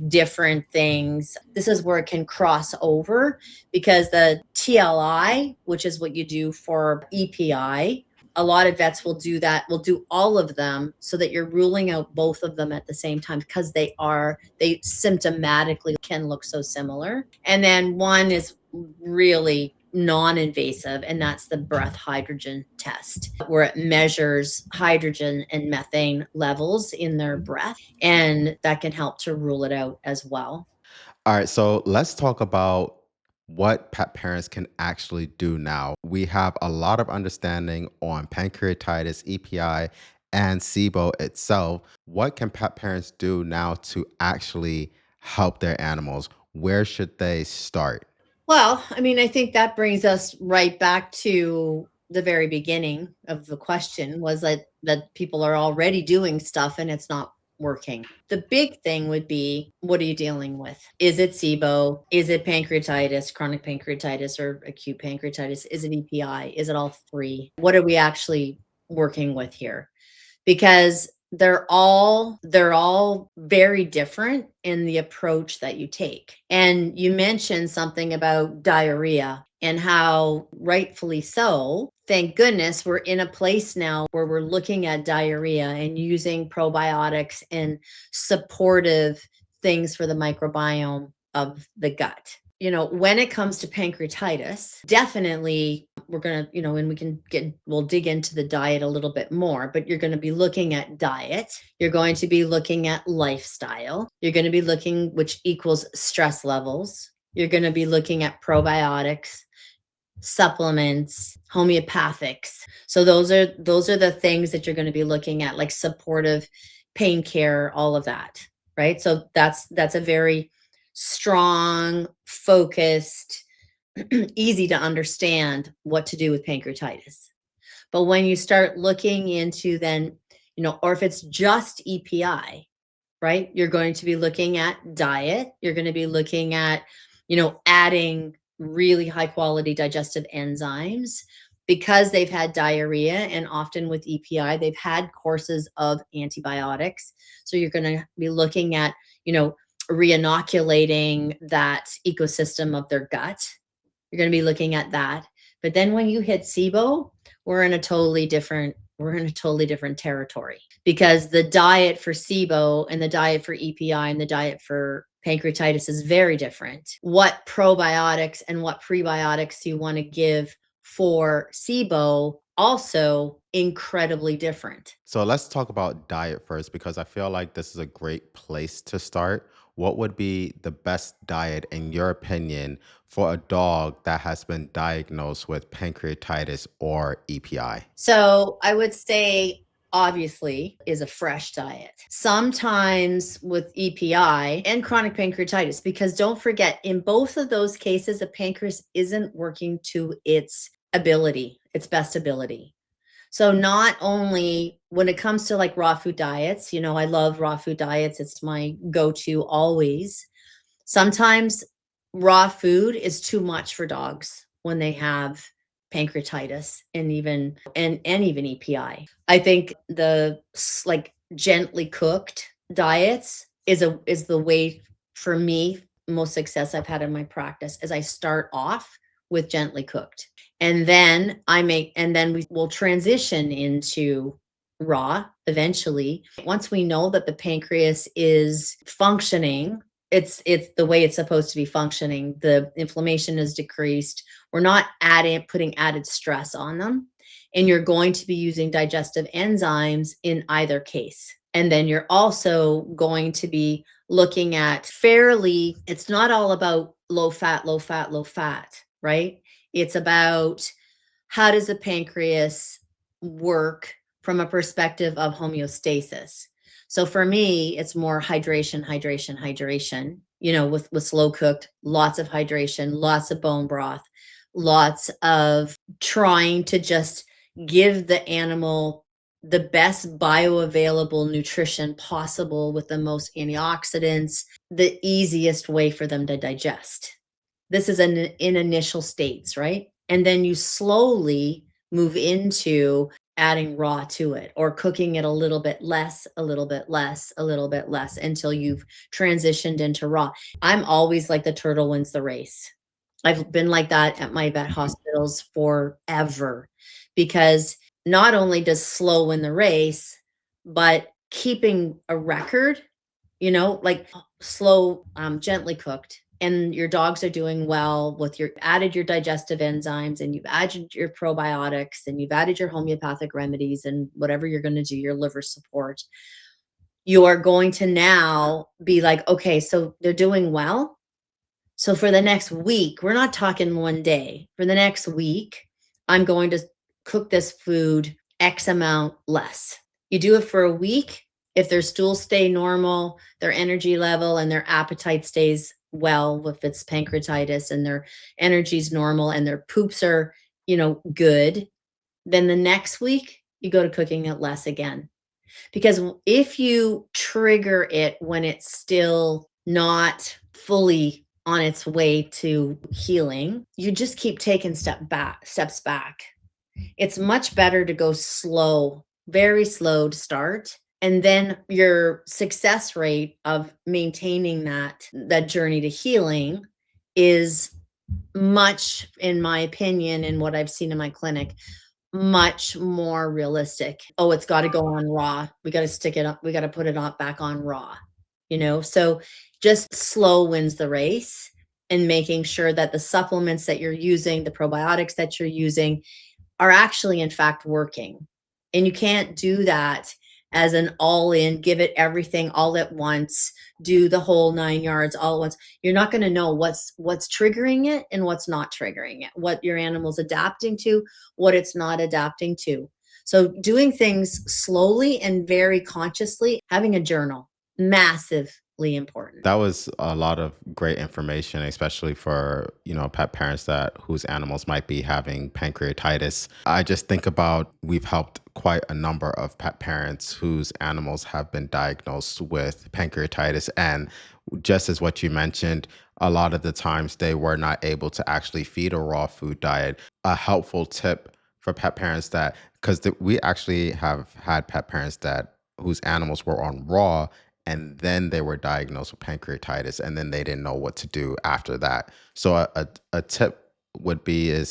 Speaker 1: different things. This is where it can cross over because the TLI, which is what you do for EPI, a lot of vets will do that, will do all of them so that you're ruling out both of them at the same time because they symptomatically can look so similar. And then one is really non-invasive, and that's the breath hydrogen test, where it measures hydrogen and methane levels in their breath, and that can help to rule it out as well.
Speaker 2: All right, so let's talk about what pet parents can actually do now. We have a lot of understanding on pancreatitis, EPI, and SIBO itself. What can pet parents do now to actually help their animals? Where should they start?
Speaker 1: Well, I mean, I think that brings us right back to the very beginning of the question, was that people are already doing stuff and it's not working. The big thing would be, what are you dealing with? Is it SIBO? Is it pancreatitis, chronic pancreatitis, or acute pancreatitis? Is it EPI? Is it all three? What are we actually working with here? Because they're all very different in the approach that you take. And you mentioned something about diarrhea and how, rightfully so, thank goodness we're in a place now where we're looking at diarrhea and using probiotics and supportive things for the microbiome of the gut. When it comes to pancreatitis, definitely we're going to, and we'll dig into the diet a little bit more, but you're going to be looking at diet. You're going to be looking at lifestyle. You're going to be looking, which equals stress levels. You're going to be looking at probiotics, supplements, homeopathics. So those are the things that you're going to be looking at, like supportive pain care, all of that, right? So that's a very strong, focused, easy to understand what to do with pancreatitis. But when you start looking into then, or if it's just EPI, right? You're going to be looking at diet. You're going to be looking at, adding really high quality digestive enzymes because they've had diarrhea. And often with EPI, they've had courses of antibiotics. So you're going to be looking at, re-inoculating that ecosystem of their gut. You're going to be looking at that. But then when you hit SIBO, we're in a totally different territory, because the diet for SIBO and the diet for EPI and the diet for pancreatitis is very different. What probiotics and what prebiotics you want to give for SIBO, also incredibly different.
Speaker 2: So let's talk about diet first, because I feel like this is a great place to start. What would be the best diet, in your opinion, for a dog that has been diagnosed with pancreatitis or EPI?
Speaker 1: So I would say, obviously, is a fresh diet. Sometimes with EPI and chronic pancreatitis, because don't forget, in both of those cases, the pancreas isn't working to its ability, its best ability. So not only when it comes to like raw food diets, I love raw food diets. It's my go-to always. Sometimes raw food is too much for dogs when they have pancreatitis and even EPI. I think the like gently cooked diets is the way for me. Most success I've had in my practice is I start off with gently cooked, and then we will transition into raw eventually. Once we know that the pancreas is functioning it's the way it's supposed to be functioning. The inflammation is decreased. We're not putting added stress on them. And you're going to be using digestive enzymes in either case. And then you're also going to be looking at it's not all about low fat, low fat, low fat, right? It's about how does the pancreas work from a perspective of homeostasis. So for me, it's more hydration, hydration, hydration, with slow cooked, lots of hydration, lots of bone broth, lots of trying to just give the animal the best bioavailable nutrition possible with the most antioxidants, the easiest way for them to digest. This is in initial states, right? And then you slowly move into adding raw to it or cooking it a little bit less, a little bit less, a little bit less until you've transitioned into raw. I'm always like the turtle wins the race. I've been like that at my vet hospitals forever, because not only does slow win the race, but keeping a record, like slow, gently cooked, and your dogs are doing well with added your digestive enzymes, and you've added your probiotics, and you've added your homeopathic remedies, and whatever you're going to do, your liver support, you are going to now be like, okay, so they're doing well. So for the next week, we're not talking one day. For the next week, I'm going to cook this food X amount less. You do it for a week. If their stools stay normal, their energy level and their appetite stays well, if it's pancreatitis and their energy's normal and their poops are, good, then the next week you go to cooking it less again. Because if you trigger it when it's still not fully on its way to healing, you just keep taking steps back. It's much better to go slow, very slow to start. And then your success rate of maintaining that journey to healing is much, in my opinion, and what I've seen in my clinic, much more realistic. Oh, it's got to go on raw. We got to stick it up. We got to put it on back on raw, so just slow wins the race, and making sure that the supplements that you're using, the probiotics that you're using, are actually in fact working. And you can't do that as an all in, give it everything all at once, do the whole 9 yards all at once. You're not going to know what's triggering it and what's not triggering it, what your animal's adapting to, what it's not adapting to. So doing things slowly and very consciously, having a journal, massively important.
Speaker 2: That was a lot of great information, especially for, pet parents whose animals might be having pancreatitis. I just think about, we've helped quite a number of pet parents whose animals have been diagnosed with pancreatitis. And just as what you mentioned, a lot of the times they were not able to actually feed a raw food diet. A helpful tip for pet parents because we actually have had pet parents whose animals were on raw, and then they were diagnosed with pancreatitis, and then they didn't know what to do after that. So a tip would be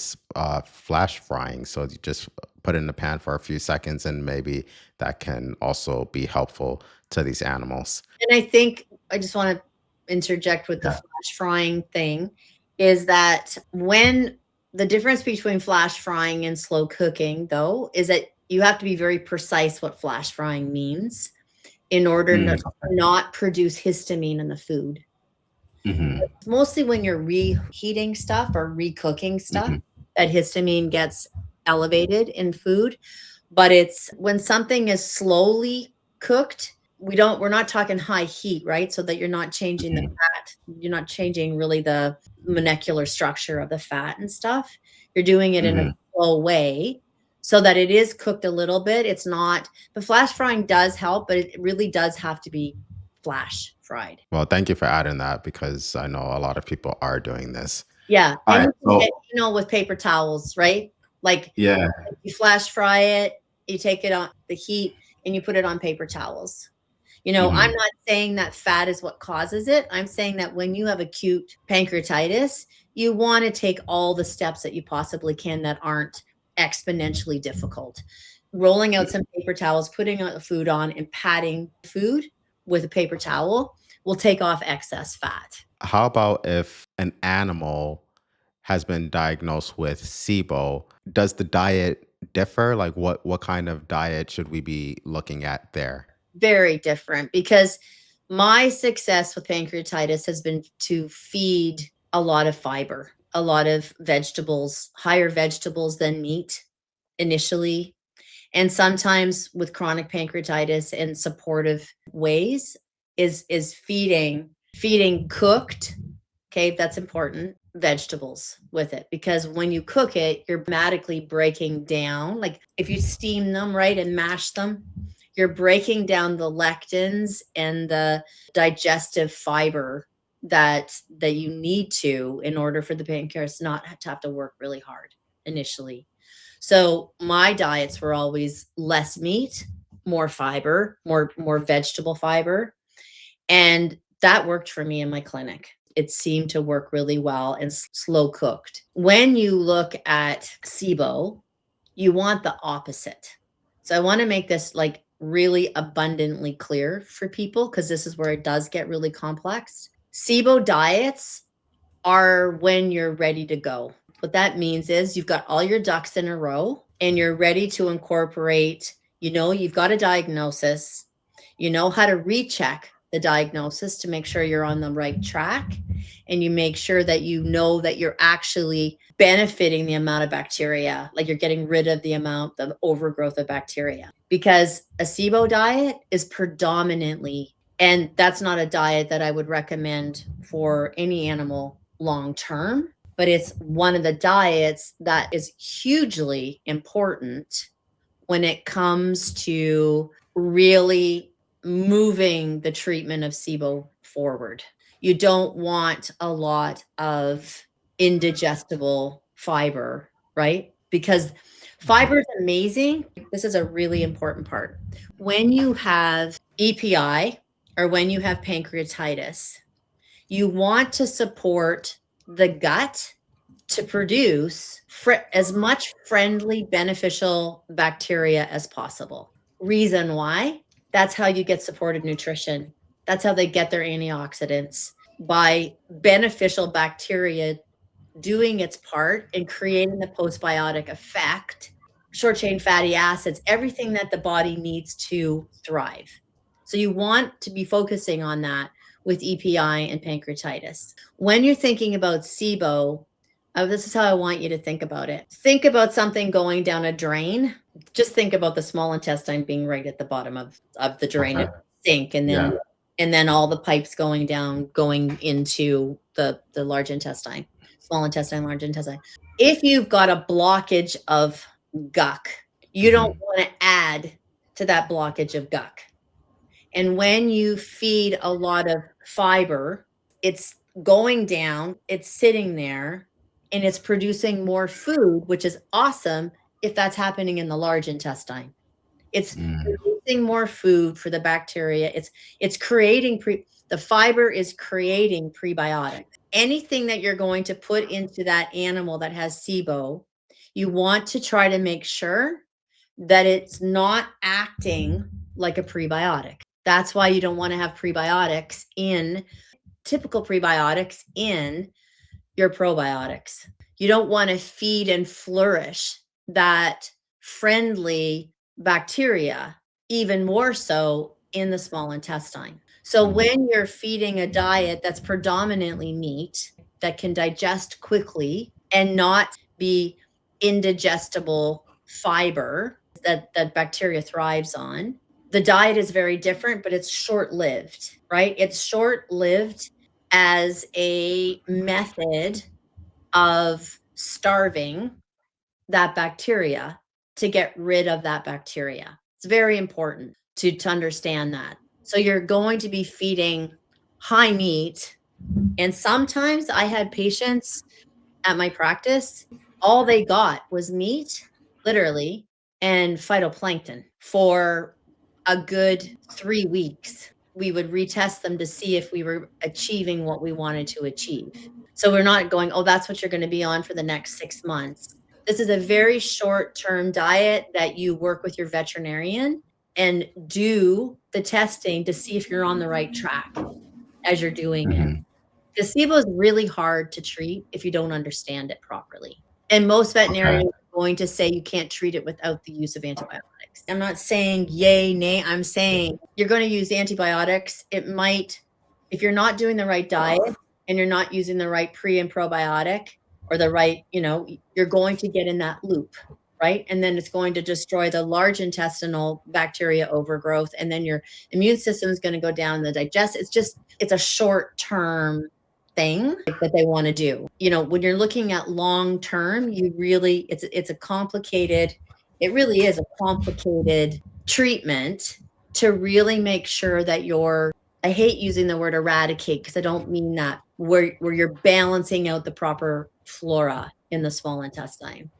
Speaker 2: flash frying. So you just put it in the pan for a few seconds, and maybe that can also be helpful to these animals.
Speaker 1: And I think I just want to interject with the flash frying thing, is that when the difference between flash frying and slow cooking, though, is that you have to be very precise what flash frying means in order to not produce histamine in the food. Mostly when you're reheating stuff or recooking stuff, that histamine gets elevated in food. But it's when something is slowly cooked, we're not talking high heat, right? So that you're not changing the fat, you're not changing really the molecular structure of the fat and stuff. You're doing it in a slow way, so that it is cooked a little bit. It's not, the flash frying does help, but it really does have to be flash fried.
Speaker 2: Well, thank you for adding that, because I know a lot of people are doing this.
Speaker 1: Yeah.
Speaker 2: All
Speaker 1: And
Speaker 2: right,
Speaker 1: you can get, with paper towels, right? Like,
Speaker 2: yeah.
Speaker 1: you flash fry it, you take it on the heat and you put it on paper towels. I'm not saying that fat is what causes it. I'm saying that when you have acute pancreatitis, you want to take all the steps that you possibly can that aren't exponentially difficult. Rolling out some paper towels, putting the food on, and patting food with a paper towel will take off excess fat.
Speaker 2: How about if an animal has been diagnosed with SIBO? Does the diet differ? Like what kind of diet should we be looking at there?
Speaker 1: Very different, because my success with pancreatitis has been to feed a lot of fiber, a lot of vegetables, higher vegetables than meat initially. And sometimes with chronic pancreatitis in supportive ways is feeding cooked, okay, that's important, vegetables with it, because when you cook it, you're automatically breaking down, like if you steam them, right, and mash them, you're breaking down the lectins and the digestive fiber that you need to, in order for the pancreas not to have to work really hard initially. So my diets were always less meat, more fiber, more vegetable fiber, and that worked for me in my clinic. It seemed to work really well and slow cooked. When you look at SIBO, you want the opposite. So I want to make this like really abundantly clear for people, because this is where it does get really complex. SIBO diets are when you're ready to go. What that means is you've got all your ducks in a row and you're ready to incorporate, you've got a diagnosis, you know how to recheck the diagnosis to make sure you're on the right track, and you make sure that you know that you're actually benefiting the amount of bacteria, like you're getting rid of the amount of overgrowth of bacteria. Because a SIBO diet is predominantly, and that's not a diet that I would recommend for any animal long term, but it's one of the diets that is hugely important when it comes to really moving the treatment of SIBO forward. You don't want a lot of indigestible fiber, right? Because fiber is amazing. This is a really important part. When you have EPI or when you have pancreatitis, you want to support the gut to produce as much friendly, beneficial bacteria as possible. Reason why? That's how you get supportive nutrition. That's how they get their antioxidants, by beneficial bacteria doing its part in creating the postbiotic effect, short chain fatty acids, everything that the body needs to thrive. So you want to be focusing on that with EPI and pancreatitis. When you're thinking about SIBO, this is how I want you to think about it. Think about something going down a drain. Just think about the small intestine being right at the bottom of the drain,
Speaker 2: Okay.
Speaker 1: sink, and then
Speaker 2: Yeah.
Speaker 1: and then all the pipes going down, going into the large intestine, small intestine, large intestine. If you've got a blockage of guck, you don't
Speaker 2: Mhm.
Speaker 1: want to add to that blockage of guck. And when you feed a lot of fiber, it's going down, it's sitting there, and it's producing more food, which is awesome if that's happening in the large intestine. It's
Speaker 2: Mm.
Speaker 1: producing more food for the bacteria. It's creating the fiber is creating prebiotics. Anything that you're going to put into that animal that has SIBO, you want to try to make sure that it's not acting like a prebiotic. That's why you don't want to have prebiotics in typical prebiotics in your probiotics. You don't want to feed and flourish that friendly bacteria, even more so in the small intestine. So
Speaker 2: Mm.
Speaker 1: when you're feeding a diet that's predominantly meat, that can digest quickly and not be indigestible fiber that bacteria thrives on, the diet is very different, but it's short-lived, right? It's short-lived as a method of starving that bacteria to get rid of that bacteria. It's very important to understand that. So you're going to be feeding high meat. And sometimes I had patients at my practice, all they got was meat, literally, and phytoplankton for a good 3 weeks. We would retest them to see if we were achieving what we wanted to achieve. So we're not going, oh, that's what you're going to be on for the next 6 months. This is a very short term diet that you work with your veterinarian and do the testing to see if you're on the right track. as you're doing it.
Speaker 2: Mhm.
Speaker 1: Because SIBO is really hard to treat if you don't understand it properly. And most
Speaker 2: Okay.
Speaker 1: veterinarians are going to say you can't treat it without the use of antibiotics. I'm not saying yay, nay. I'm saying you're going to use antibiotics. It might, if you're not doing the right diet and you're not using the right pre and probiotic or the right, you're going to get in that loop, right? And then it's going to destroy the large intestinal bacteria overgrowth. And then your immune system is going to go down the digest. It's a short term thing that they want to do. When you're looking at long term, it's a complicated, it really is a complicated treatment to really make sure that I hate using the word eradicate because I don't mean that, where you're balancing out the proper flora in the small intestine.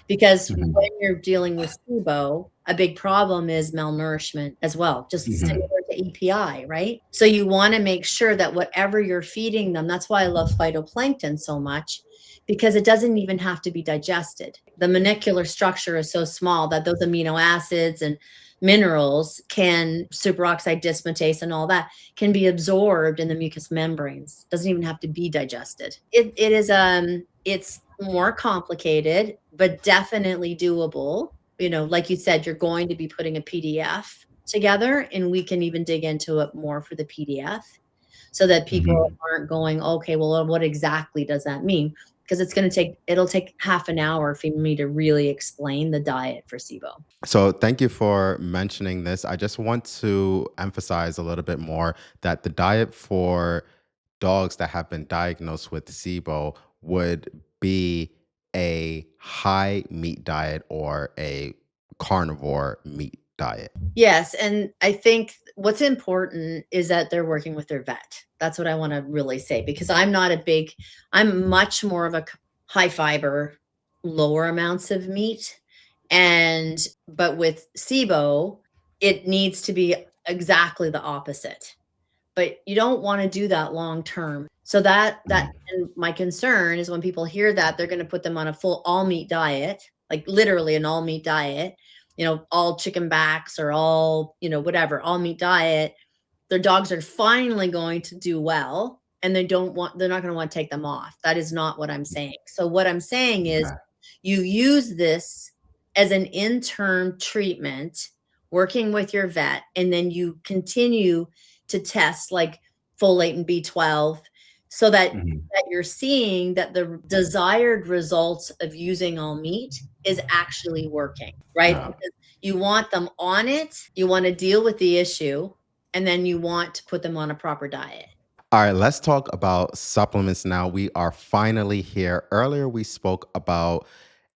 Speaker 1: Because
Speaker 2: Mhm.
Speaker 1: when you're dealing with SIBO, a big problem is malnourishment as well, just similar
Speaker 2: Mhm.
Speaker 1: to EPI, right? So you want to make sure that whatever you're feeding them, that's why I love phytoplankton so much, because it doesn't even have to be digested. The molecular structure is so small that those amino acids and minerals superoxide dismutase and all that can be absorbed in the mucous membranes. Doesn't even have to be digested. It's more complicated, but definitely doable. Like you said, you're going to be putting a PDF together, and we can even dig into it more for the PDF so that people
Speaker 2: Mhm.
Speaker 1: aren't going, okay, well, what exactly does that mean? Because it'll take half an hour for me to really explain the diet for SIBO.
Speaker 2: So, thank you for mentioning this. I just want to emphasize a little bit more that the diet for dogs that have been diagnosed with SIBO would be a high meat diet or a carnivore meat diet.
Speaker 1: Yes, and I think what's important is that they're working with their vet. That's what I wanna really say, because I'm much more of a high fiber, lower amounts of meat, but with SIBO, it needs to be exactly the opposite, but you don't wanna do that long term. So that
Speaker 2: Mhm.
Speaker 1: and my concern is when people hear that, they're gonna put them on a full all meat diet, like literally an all meat diet, all chicken backs or all, whatever, all meat diet. Their dogs are finally going to do well, and they're not gonna wanna take them off. That is not what I'm saying. So what I'm saying is
Speaker 2: Okay.
Speaker 1: you use this as an interim treatment, working with your vet, and then you continue to test like folate and B12 so
Speaker 2: Mhm.
Speaker 1: that you're seeing that the desired results of using all meat is actually working, right?
Speaker 2: Yeah.
Speaker 1: Because you want them on it, you want to deal with the issue, and then you want to put them on a proper diet.
Speaker 2: All right, let's talk about supplements now. We are finally here. Earlier, we spoke about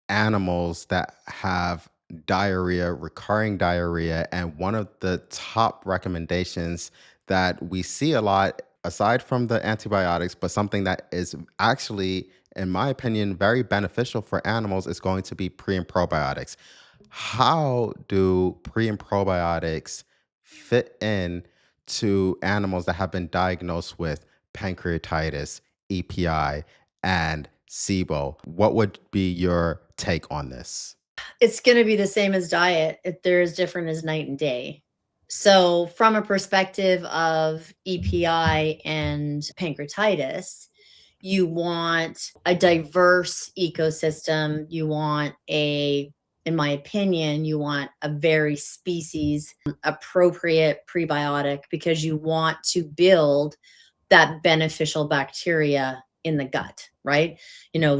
Speaker 2: animals that have diarrhea, recurring diarrhea. And one of the top recommendations that we see a lot, aside from the antibiotics, but something that is actually, in my opinion, very beneficial for animals is going to be pre and probiotics. How do pre and probiotics fit in to animals that have been diagnosed with pancreatitis, EPI, and SIBO? What would be your take on this?
Speaker 1: It's gonna be the same as diet. They're as different as night and day. So, from a perspective of EPI and pancreatitis, you want a diverse ecosystem. In my opinion, you want a very species appropriate prebiotic because you want to build that beneficial bacteria in the gut, right?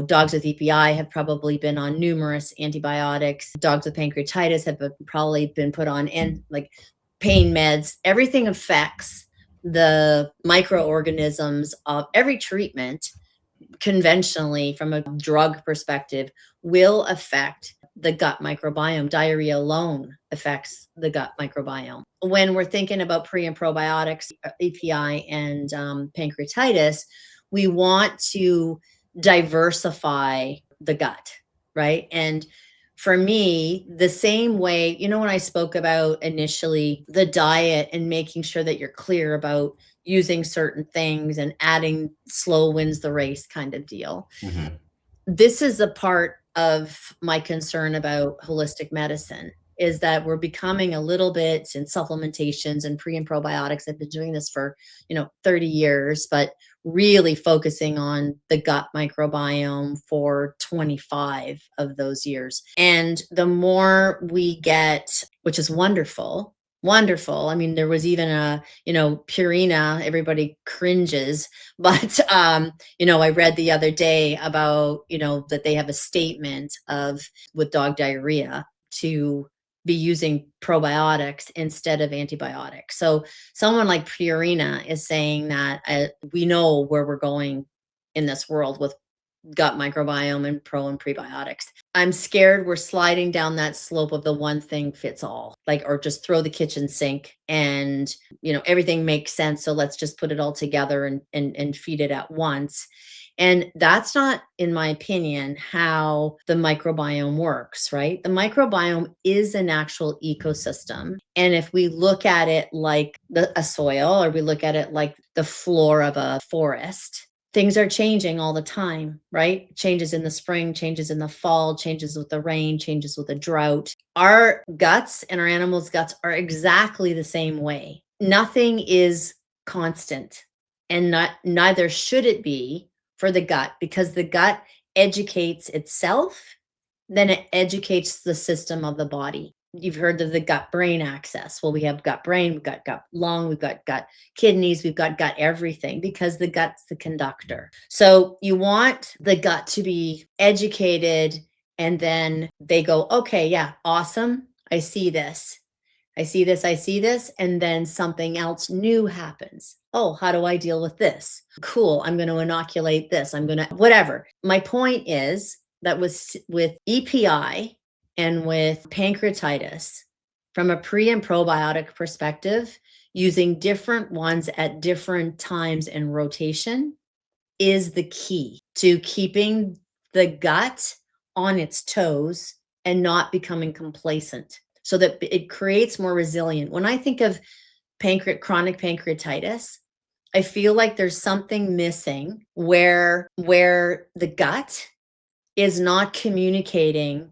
Speaker 1: Dogs with EPI have probably been on numerous antibiotics. Dogs with pancreatitis have probably been put on and like pain meds. Everything affects the microorganisms of every treatment conventionally from a drug perspective will affect the gut microbiome. Diarrhea alone affects the gut microbiome. When we're thinking about pre and probiotics, API, and pancreatitis, we want to diversify the gut, right? And for me, the same way, when I spoke about initially the diet and making sure that you're clear about using certain things and adding slow wins the race kind of deal.
Speaker 2: Mhm.
Speaker 1: This is a part of my concern about holistic medicine is that we're becoming a little bit in supplementations and pre and probiotics. I've been doing this for, 30 years, but really focusing on the gut microbiome for 25 of those years. And the more we get, which is wonderful, wonderful. I mean, there was even a, Purina, everybody cringes, but, I read the other day about, that they have a statement of with dog diarrhea to be using probiotics instead of antibiotics. So someone like Purina is saying that we know where we're going in this world with gut microbiome and pro and prebiotics. I'm scared we're sliding down that slope of the one thing fits all, like, or just throw the kitchen sink and, everything makes sense. So let's just put it all together and feed it at once. And that's not, in my opinion, how the microbiome works, right? The microbiome is an actual ecosystem. And if we look at it like a soil, or we look at it like the floor of a forest, things are changing all the time, right? Changes in the spring, changes in the fall, changes with the rain, changes with the drought. Our guts and our animals' guts are exactly the same way. Nothing is constant, and neither should it be for the gut, because the gut educates itself, then it educates the system of the body. You've heard of the gut brain axis. Well, we have gut brain, we've got gut lung, we've got gut kidneys, we've got gut everything, because the gut's the conductor. So you want the gut to be educated, and then they go, okay, yeah, awesome. I see this. I see this, I see this, and then something else new happens. Oh, how do I deal with this? Cool, I'm going to inoculate this. I'm going to, whatever. My point is that with EPI and with pancreatitis, from a pre and probiotic perspective, using different ones at different times in rotation is the key to keeping the gut on its toes and not becoming complacent, so that it creates more resilient. When I think of chronic pancreatitis, I feel like there's something missing where the gut is not communicating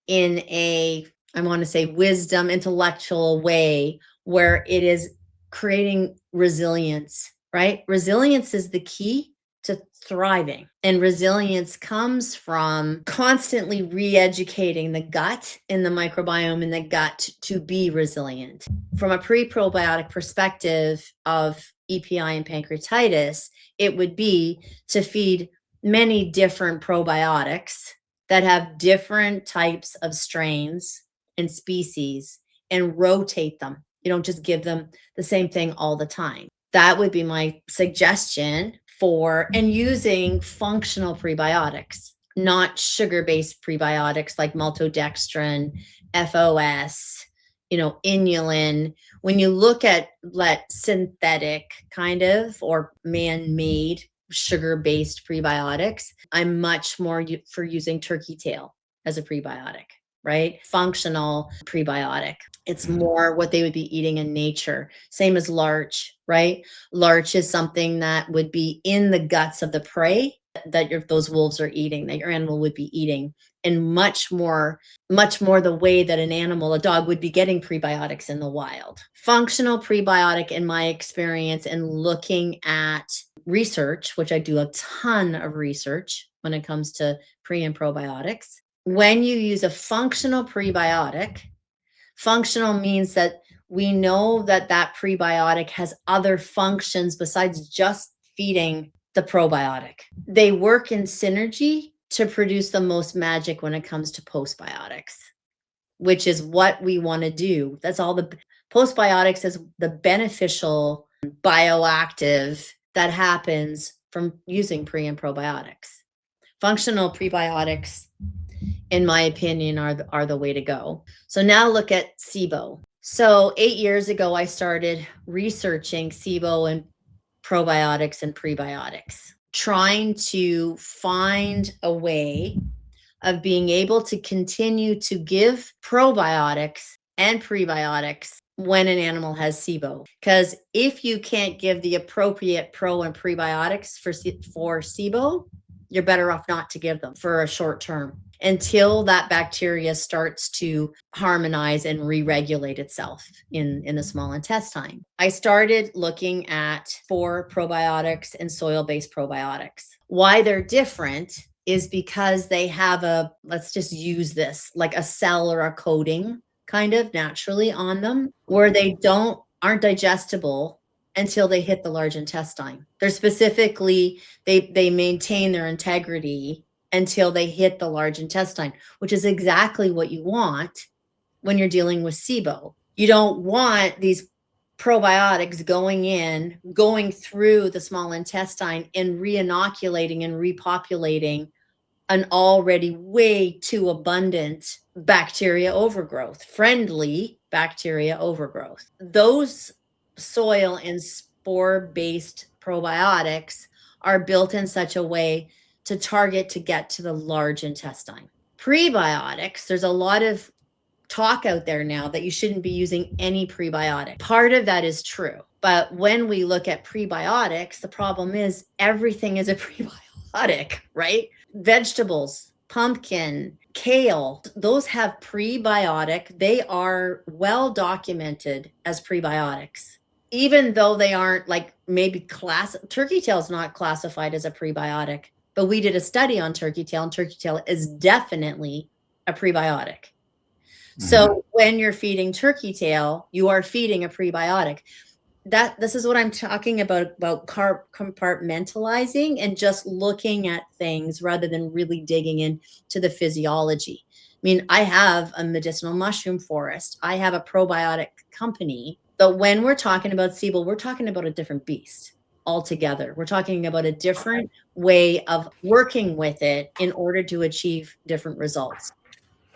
Speaker 1: in a, I want to say, wisdom, intellectual way, where it is creating resilience, right? Resilience is the key to thriving. And resilience comes from constantly re-educating the gut and the microbiome in the gut to be resilient. From a pre-probiotic perspective of EPI and pancreatitis, it would be to feed many different probiotics that have different types of strains and species, and rotate them. You don't just give them the same thing all the time. That would be my suggestion for, and using functional prebiotics, not sugar-based prebiotics like maltodextrin, FOS, inulin. When you look at synthetic kind of or man-made sugar-based prebiotics, I'm much more for using turkey tail as a prebiotic, right? Functional prebiotic. It's more what they would be eating in nature. Same as larch, right? Larch is something that would be in the guts of the prey that those wolves are eating, that your animal would be eating, and much more the way that a dog would be getting prebiotics in the wild. Functional prebiotic, in my experience, and looking at research, which I do a ton of research when it comes to pre and probiotics. When you use a functional prebiotic, functional means that we know that that prebiotic has other functions besides just feeding the probiotic. They work in synergy to produce the most magic when it comes to postbiotics, which is what we want to do. That's all. The postbiotics is the beneficial bioactive that happens from using pre and probiotics. Functional prebiotics, in my opinion, are the way to go. So now look at SIBO. So 8 years ago, I started researching SIBO and probiotics and prebiotics, trying to find a way of being able to continue to give probiotics and prebiotics when an animal has SIBO. Because if you can't give the appropriate pro and prebiotics for SIBO, you're better off not to give them for a short term. until that bacteria starts to harmonize and re-regulate itself in the small intestine. I started looking at spore probiotics and soil-based probiotics. Why they're different is because they have let's just use this, like a cell or a coating kind of naturally on them, where they aren't digestible until they hit the large intestine. They're specifically, they maintain their integrity until they hit the large intestine, which is exactly what you want when you're dealing with SIBO. You don't want these probiotics going through the small intestine and re-inoculating and repopulating an already way too abundant bacteria overgrowth, friendly bacteria overgrowth. Those soil and spore-based probiotics are built in such a way to target to get to the large intestine. Prebiotics, there's a lot of talk out there now that you shouldn't be using any prebiotic. Part of that is true. But when we look at prebiotics, the problem is everything is a prebiotic, right? Vegetables, pumpkin, kale, those have prebiotic. They are well documented as prebiotics, even though they aren't like maybe turkey tail is not classified as a prebiotic, but we did a study on turkey tail, and turkey tail is definitely a prebiotic. So when you're feeding turkey tail, you are feeding a prebiotic. This is what I'm talking about compartmentalizing and just looking at things rather than really digging into the physiology. I mean, I have a medicinal mushroom forest. I have a probiotic company. But when we're talking about SIBO, we're talking about a different beast altogether. We're talking about a different way of working with it in order to achieve different results.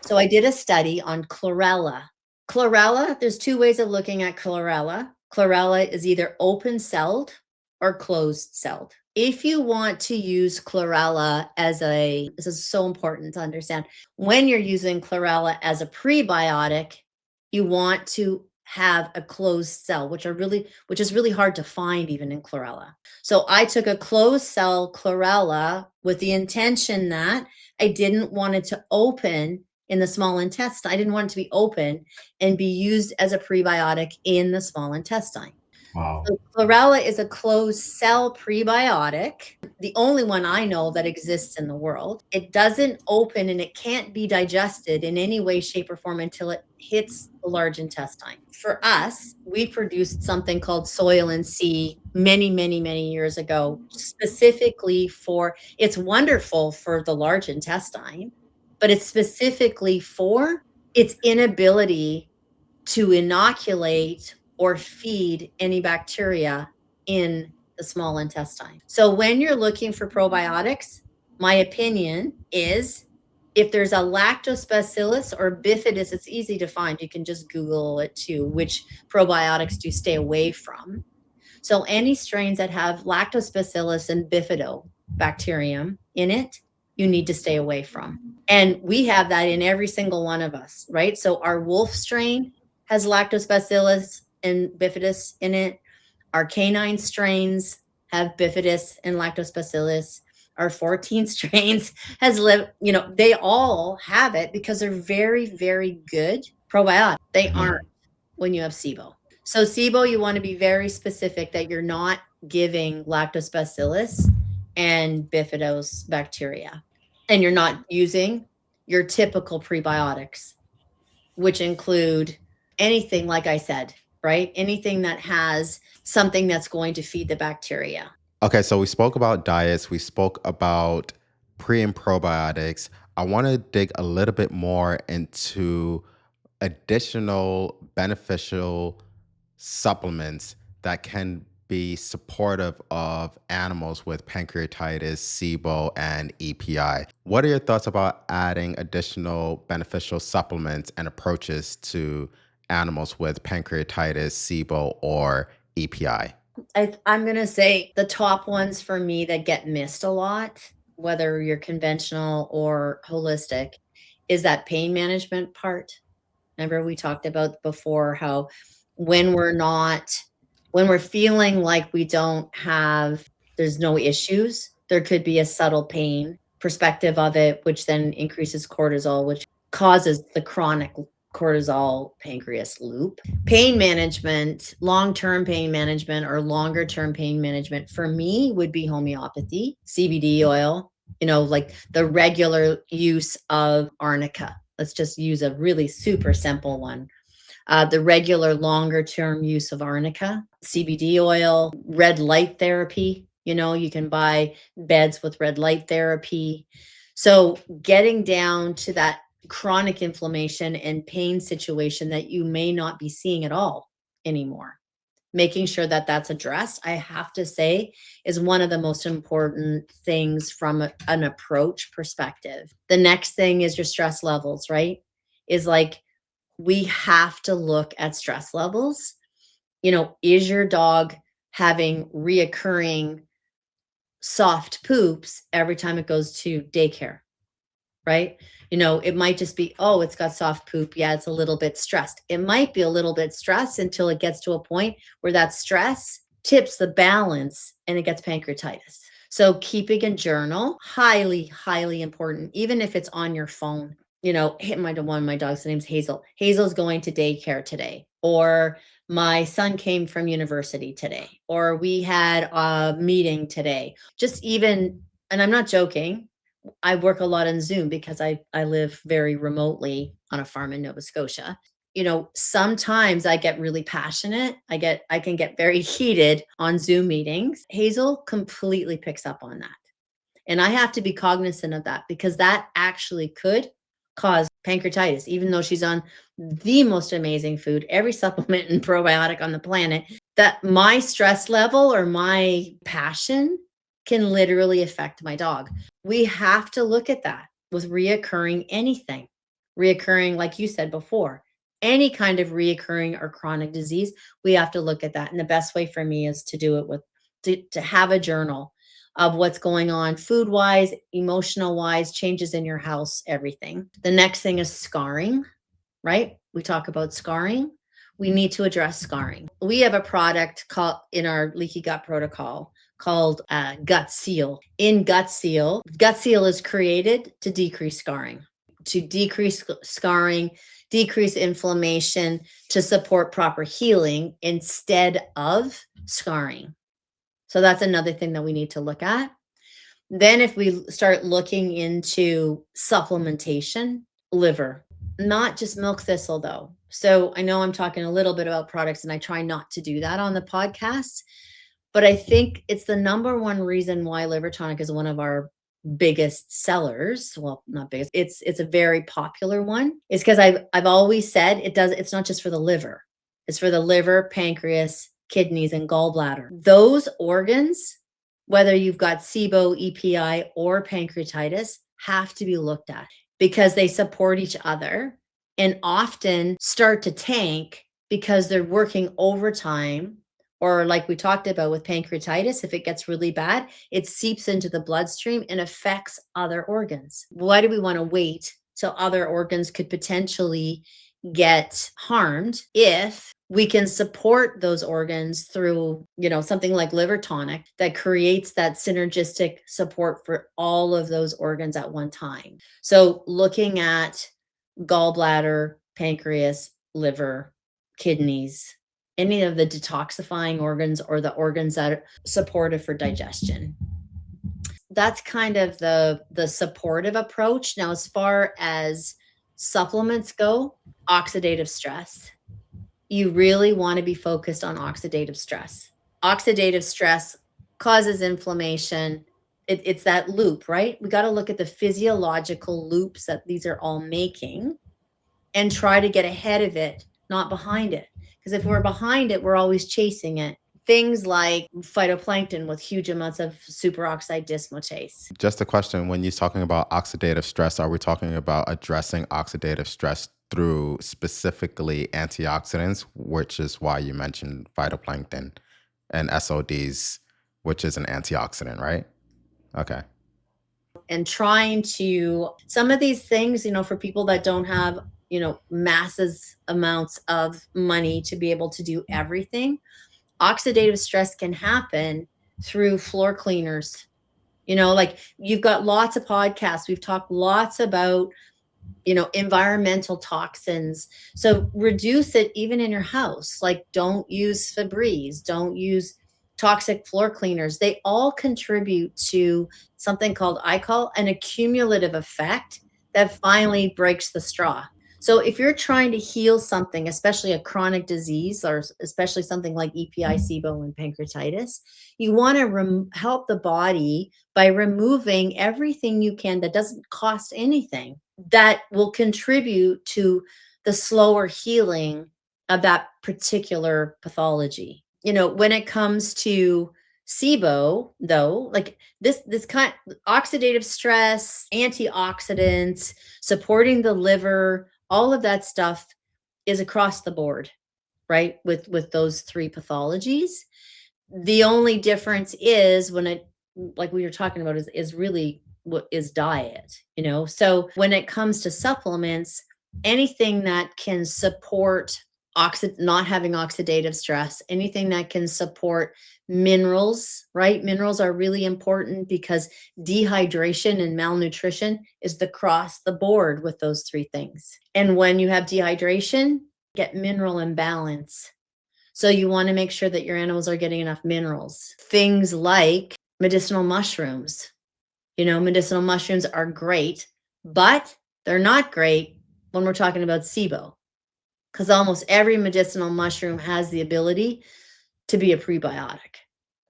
Speaker 1: So I did a study on chlorella. Chlorella, there's two ways of looking at chlorella. Chlorella is either open-celled or closed-celled. If you want to use chlorella this is so important to understand, when you're using chlorella as a prebiotic, you want to have a closed cell, which is really hard to find even in chlorella. So I took a closed cell chlorella with the intention that I didn't want it to open in the small intestine. I didn't want it to be open and be used as a prebiotic in the small intestine.
Speaker 3: Wow.
Speaker 1: So chlorella is a closed cell prebiotic, the only one I know that exists in the world. It doesn't open and it can't be digested in any way, shape, or form until it hits the large intestine. For us, we produced something called Soil and Sea many, many, many years ago, specifically it's wonderful for the large intestine, but it's specifically for its inability to inoculate or feed any bacteria in the small intestine. So when you're looking for probiotics, my opinion is if there's a lactobacillus or bifidus, it's easy to find. You can just Google it too, which probiotics do stay away from. So any strains that have lactobacillus and bifidobacterium in it, you need to stay away from. And we have that in every single one of us, right? So our wolf strain has lactobacillus and bifidus in it. Our canine strains have bifidus and lactobacillus. Our 14 strains they all have it because they're very, very good probiotics. They aren't when you have SIBO. So SIBO, you want to be very specific that you're not giving lactobacillus and bifidus bacteria. And you're not using your typical prebiotics, which include anything, like I said, right? Anything that has something that's going to feed the bacteria.
Speaker 2: Okay, so we spoke about diets, we spoke about pre and probiotics. I want to dig a little bit more into additional beneficial supplements that can be supportive of animals with pancreatitis, SIBO, and EPI. What are your thoughts about adding additional beneficial supplements and approaches to animals with pancreatitis, SIBO, or EPI?
Speaker 1: I'm going to say the top ones for me that get missed a lot, whether you're conventional or holistic, is that pain management part. Remember we talked about before how when we're feeling like there's no issues, there could be a subtle pain perspective of it, which then increases cortisol, which causes the chronic cortisol-pancreas loop. Pain management, long-term pain management or longer-term pain management for me would be homeopathy, CBD oil, like the regular use of arnica. Let's just use a really super simple one. The regular longer term use of arnica, CBD oil, red light therapy. You can buy beds with red light therapy. So getting down to that chronic inflammation and pain situation that you may not be seeing at all anymore. Making sure that that's addressed, I have to say, is one of the most important things from an approach perspective. The next thing is your stress levels, right? Is like, we have to look at stress levels. Is your dog having reoccurring soft poops every time it goes to daycare, right? It might just be, oh, it's got soft poop. Yeah, it's a little bit stressed. It might be a little bit stressed until it gets to a point where that stress tips the balance and it gets pancreatitis. So keeping a journal, highly, highly important, even if it's on your phone. One of my dogs, her name's Hazel. Hazel's going to daycare today, or my son came from university today, or we had a meeting today. Just even, and I'm not joking, I work a lot on Zoom because I live very remotely on a farm in Nova Scotia. Sometimes I get really passionate. I can get very heated on Zoom meetings. Hazel completely picks up on that. And I have to be cognizant of that because that actually could cause pancreatitis, even though she's on the most amazing food, every supplement and probiotic on the planet, that my stress level or my passion can literally affect my dog. We have to look at that with reoccurring anything, reoccurring, like you said before, any kind of reoccurring or chronic disease. We have to look at that. And the best way for me is to do it to have a journal of what's going on food wise, emotional wise, changes in your house, everything. The next thing is scarring, right? We talk about scarring. We need to address scarring. We have a product called in our leaky gut protocol called Gut Seal. In Gut Seal is created to decrease scarring, decrease inflammation, to support proper healing instead of scarring. So that's another thing that we need to look at. Then if we start looking into supplementation, liver, not just milk thistle though. So I know I'm talking a little bit about products and I try not to do that on the podcast, but I think it's the number one reason why liver tonic is one of our biggest sellers. Well, not biggest. It's a very popular one. It's because I've always said it's not just for the liver. It's for the liver, pancreas, kidneys, and gallbladder. Those organs, whether you've got SIBO, EPI, or pancreatitis, have to be looked at because they support each other and often start to tank because they're working overtime. Or like we talked about with pancreatitis, if it gets really bad, it seeps into the bloodstream and affects other organs. Why do we want to wait till other organs could potentially get harmed if we can support those organs through, something like liver tonic that creates that synergistic support for all of those organs at one time? So looking at gallbladder, pancreas, liver, kidneys, any of the detoxifying organs or the organs that are supportive for digestion. That's kind of the supportive approach. Now, as far as supplements go, oxidative stress. You really want to be focused on oxidative stress. Oxidative stress causes inflammation. It's that loop, right? We got to look at the physiological loops that these are all making and try to get ahead of it, not behind it. Because if we're behind it, we're always chasing it. Things like phytoplankton with huge amounts of superoxide dismutase.
Speaker 2: Just a question, when you're talking about oxidative stress, are we talking about addressing oxidative stress through specifically antioxidants, which is why you mentioned phytoplankton, and SODs, which is an antioxidant, right? Okay.
Speaker 1: And trying to, some of these things, for people that don't have, masses amounts of money to be able to do everything, oxidative stress can happen through floor cleaners, Like you've got lots of podcasts. We've talked lots about, environmental toxins. So reduce it even in your house. Like don't use Febreze, don't use toxic floor cleaners. They all contribute to something called, I call, an accumulative effect that finally breaks the straw. So if you're trying to heal something, especially a chronic disease or especially something like EPI, SIBO, and pancreatitis, you want to help the body by removing everything you can that doesn't cost anything, that will contribute to the slower healing of that particular pathology. When it comes to SIBO, though, like this kind oxidative stress, antioxidants, supporting the liver, all of that stuff is across the board, right? With those three pathologies. The only difference is when it, like we were talking about, is really what is diet. So when it comes to supplements, anything that can support not having oxidative stress, anything that can support minerals, right? Minerals are really important because dehydration and malnutrition is the cross the board with those three things. And when you have dehydration, get mineral imbalance. So you want to make sure that your animals are getting enough minerals. Things like medicinal mushrooms. Medicinal mushrooms are great, but they're not great when we're talking about SIBO, because almost every medicinal mushroom has the ability to be a prebiotic.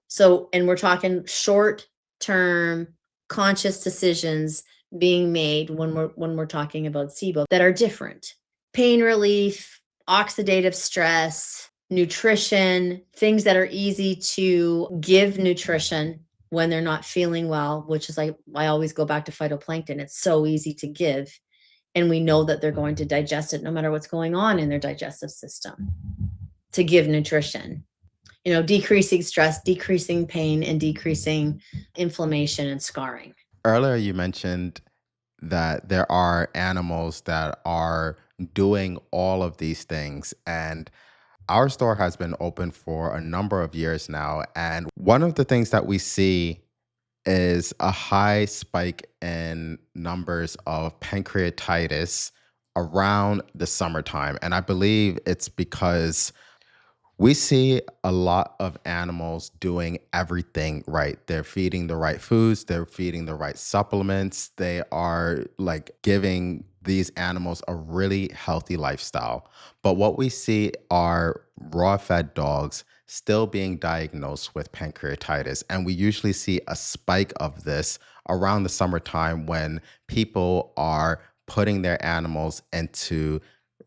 Speaker 1: So, and we're talking short-term conscious decisions being made when we're talking about SIBO that are different. Pain relief, oxidative stress, nutrition, things that are easy to give nutrition when they're not feeling well, which is I always go back to phytoplankton. It's so easy to give. And we know that they're going to digest it no matter what's going on in their digestive system to give nutrition. Decreasing stress, decreasing pain, and decreasing inflammation and scarring.
Speaker 2: Earlier, you mentioned that there are animals that are doing all of these things. And our store has been open for a number of years now. And one of the things that we see is a high spike in numbers of pancreatitis around the summertime. And I believe it's because we see a lot of animals doing everything right. They're feeding the right foods, they're feeding the right supplements, they are like giving these animals a really healthy lifestyle. But what we see are raw fed dogs still being diagnosed with pancreatitis. And we usually see a spike of this around the summertime when people are putting their animals into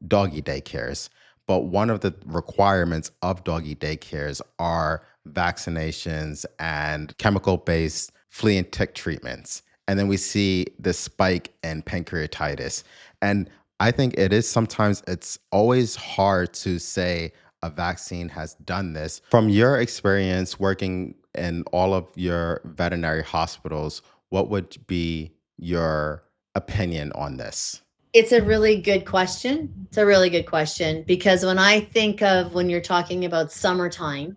Speaker 2: doggy daycares. But one of the requirements of doggy daycares are vaccinations and chemical-based flea and tick treatments. And then we see this spike in pancreatitis. And I think it's always hard to say a vaccine has done this. From your experience working in all of your veterinary hospitals, what would be your opinion on this?
Speaker 1: It's a really good question. It's a really good question because when you're talking about summertime,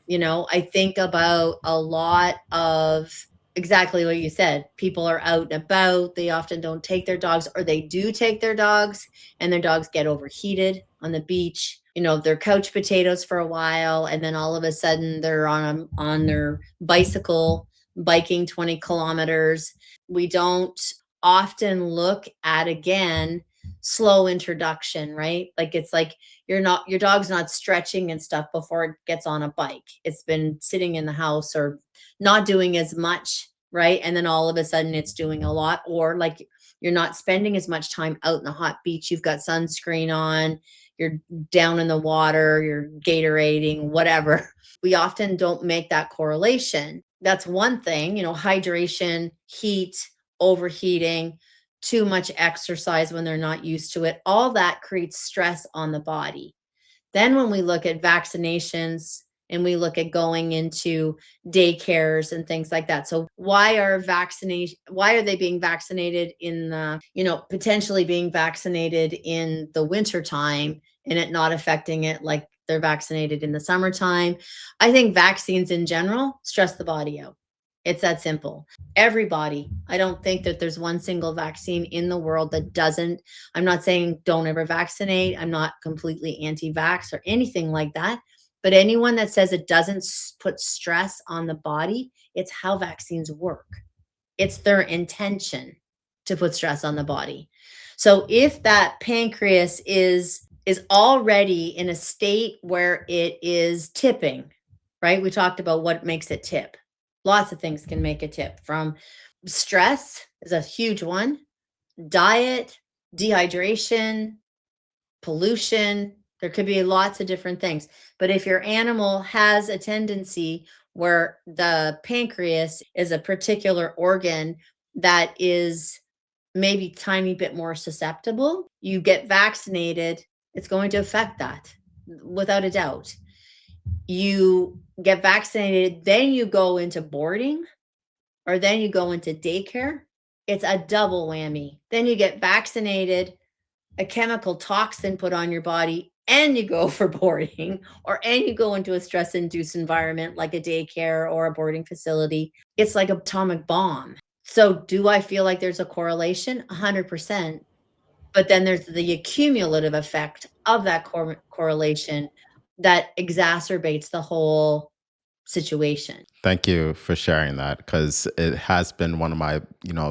Speaker 1: I think about a lot of exactly what you said. People are out and about. They often don't take their dogs, or they do take their dogs and their dogs get overheated on the beach. They're couch potatoes for a while, and then all of a sudden they're on their bicycle biking 20 kilometers. We don't often look at, again, slow introduction, right? Like it's like your dog's not stretching and stuff before it gets on a bike. It's been sitting in the house or not doing as much, right? And then all of a sudden it's doing a lot, or like you're not spending as much time out in the hot beach. You've got sunscreen on, you're down in the water, you're Gatorading, whatever. We often don't make that correlation. That's one thing, hydration, heat, overheating, too much exercise when they're not used to it. All that creates stress on the body. Then when we look at vaccinations and we look at going into daycares and things like that. So why are they being vaccinated potentially being vaccinated in the wintertime and it not affecting it like they're vaccinated in the summertime? I think vaccines in general stress the body out. It's that simple. Everybody. I don't think that there's one single vaccine in the world that doesn't. I'm not saying don't ever vaccinate. I'm not completely anti-vax or anything like that. But anyone that says it doesn't put stress on the body, it's how vaccines work. It's their intention to put stress on the body. So if that pancreas is already in a state where it is tipping, right? We talked about what makes it tip. Lots of things can make a tip, from stress is a huge one, diet, dehydration, pollution. There could be lots of different things. But if your animal has a tendency where the pancreas is a particular organ that is maybe tiny bit more susceptible, you get vaccinated, it's going to affect that without a doubt. You get vaccinated, then you go into boarding, or then you go into daycare. It's a double whammy. Then you get vaccinated, a chemical toxin put on your body, and you go for boarding, and you go into a stress induced environment like a daycare or a boarding facility. It's like an atomic bomb. So do I feel like there's a correlation? 100%. But then there's the accumulative effect of that correlation that exacerbates the whole situation.
Speaker 2: Thank you for sharing that, because it has been one of my,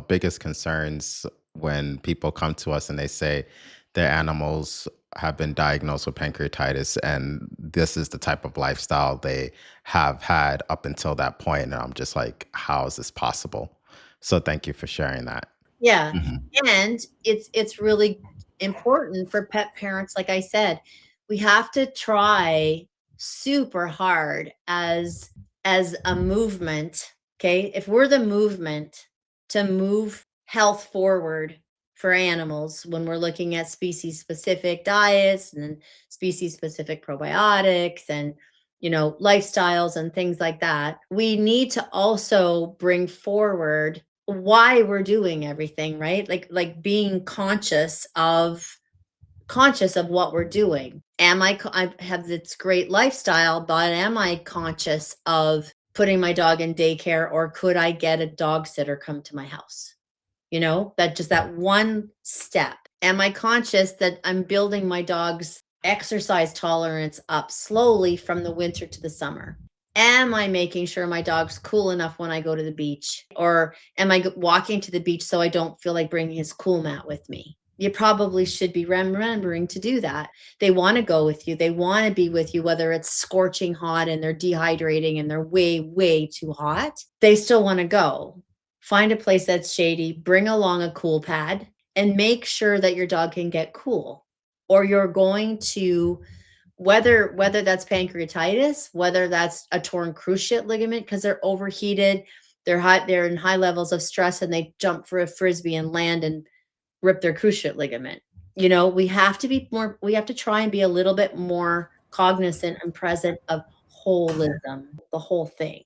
Speaker 2: biggest concerns when people come to us and they say their animals have been diagnosed with pancreatitis and this is the type of lifestyle they have had up until that point. And I'm just like, how is this possible? So thank you for sharing that.
Speaker 1: Yeah,
Speaker 2: Mhm.
Speaker 1: and it's really important for pet parents, like I said. We have to try super hard as a movement, okay? If we're the movement to move health forward for animals, when we're looking at species-specific diets and species-specific probiotics and, lifestyles and things like that, we need to also bring forward why we're doing everything, right? Like being conscious of what we're doing. I have this great lifestyle, but am I conscious of putting my dog in daycare, or could I get a dog sitter come to my house? That just that one step. Am I conscious that I'm building my dog's exercise tolerance up slowly from the winter to the summer? Am I making sure my dog's cool enough when I go to the beach? Or am I walking to the beach so I don't feel like bringing his cool mat with me? You probably should be remembering to do that. They want to go with you. They want to be with you, whether it's scorching hot and they're dehydrating and they're way, way too hot. They still want to go. Find a place that's shady, bring along a cool pad, and make sure that your dog can get cool. Or you're going to, whether that's pancreatitis, whether that's a torn cruciate ligament because they're overheated, they're in high levels of stress and they jump for a frisbee and land and rip their cruciate ligament. We have to try and be a little bit more cognizant and present of holism, the whole thing.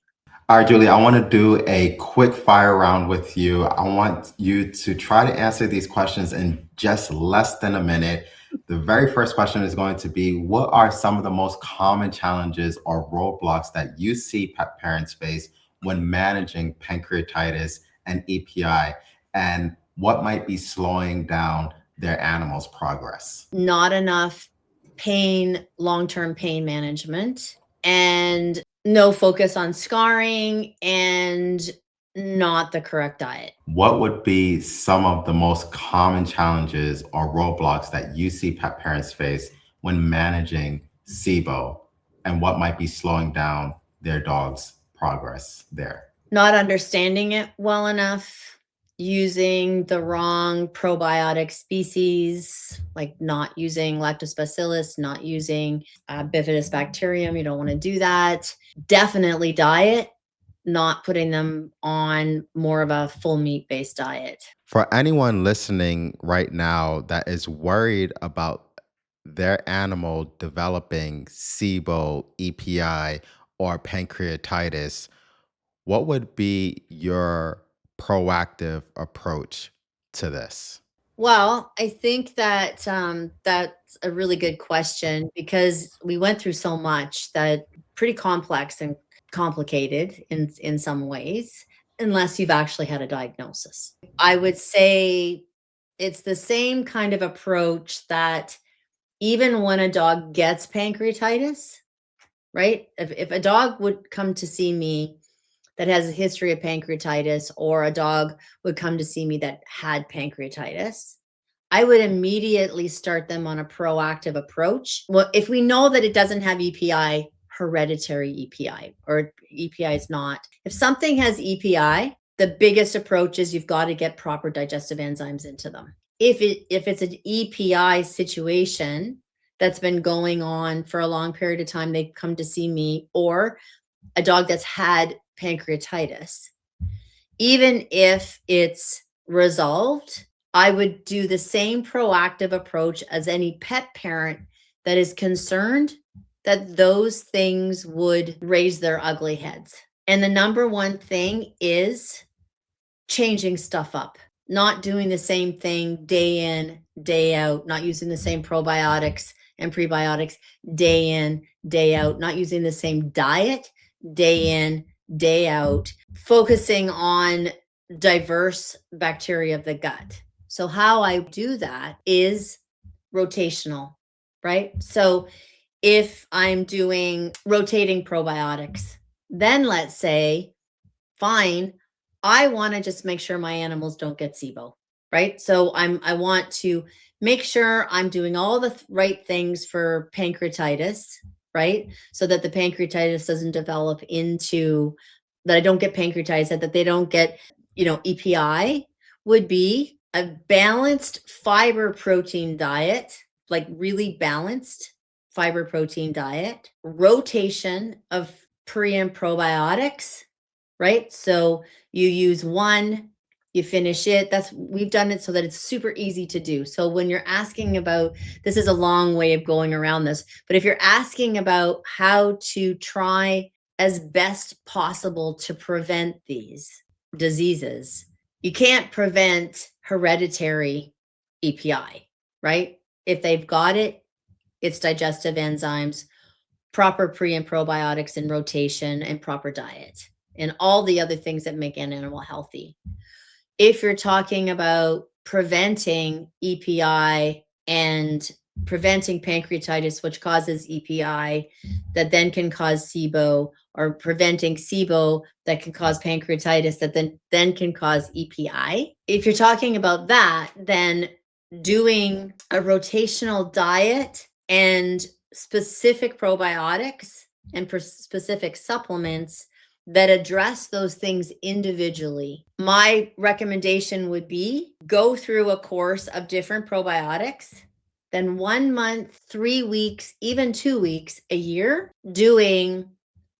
Speaker 2: All right, Julie, I want to do a quick fire round with you. I want you to try to answer these questions in just less than a minute. The very first question is going to be, what are some of the most common challenges or roadblocks that you see pet parents face when managing pancreatitis and EPI? And what might be slowing down their animal's progress?
Speaker 1: Not enough long-term pain management, and no focus on scarring, and not the correct diet.
Speaker 2: What would be some of the most common challenges or roadblocks that you see pet parents face when managing SIBO, and what might be slowing down their dog's progress there?
Speaker 1: Not understanding it well enough, using the wrong probiotic species, like not using lactobacillus, not using bifidobacterium. You don't want to do that. Definitely diet, not putting them on more of a full meat based diet.
Speaker 2: For anyone listening right now that is worried about their animal developing SIBO, EPI, or pancreatitis, what would be your proactive approach to this?
Speaker 1: Well, I think that that's a really good question, because we went through so much that pretty complex and complicated in some ways. unless you've actually had a diagnosis. I would say it's the same kind of approach that even when a dog gets pancreatitis, right? If a dog would come to see me that has a history of pancreatitis, or a dog would come to see me that had pancreatitis, I would immediately start them on a proactive approach. Well, if we know that it doesn't have EPI, hereditary EPI, or EPI is not. If something has EPI, the biggest approach is you've got to get proper digestive enzymes into them. If it's an EPI situation that's been going on for a long period of time, they come to see me, or a dog that's had pancreatitis, even if it's resolved, I would do the same proactive approach as any pet parent that is concerned that those things would raise their ugly heads. And the number one thing is changing stuff up, not doing the same thing day in, day out, not using the same probiotics and prebiotics day in, day out, not using the same diet day in, day out, focusing on diverse bacteria of the gut. So, how I do that is rotational, right? So, if I'm doing rotating probiotics, then let's say, fine, I want to just make sure my animals don't get SIBO, right? So I want to make sure I'm doing all the right things for pancreatitis, right? So that the pancreatitis doesn't develop into, that I don't get pancreatitis, that they don't get, EPI, would be a balanced fiber protein diet, like really balanced fiber protein diet, rotation of pre and probiotics, right? So you use one, you finish it. We've done it so that it's super easy to do. So when you're asking about, this is a long way of going around this, but if you're asking about how to try as best possible to prevent these diseases, you can't prevent hereditary EPI, right? If they've got it, it's digestive enzymes, proper pre and probiotics in rotation, and proper diet, and all the other things that make an animal healthy. If you're talking about preventing EPI and preventing pancreatitis, which causes EPI, that then can cause SIBO, or preventing SIBO that can cause pancreatitis, that then can cause EPI. If you're talking about that, then doing a rotational diet and specific probiotics and specific supplements that address those things individually. My recommendation would be go through a course of different probiotics, then 1 month, 3 weeks, even 2 weeks a year, doing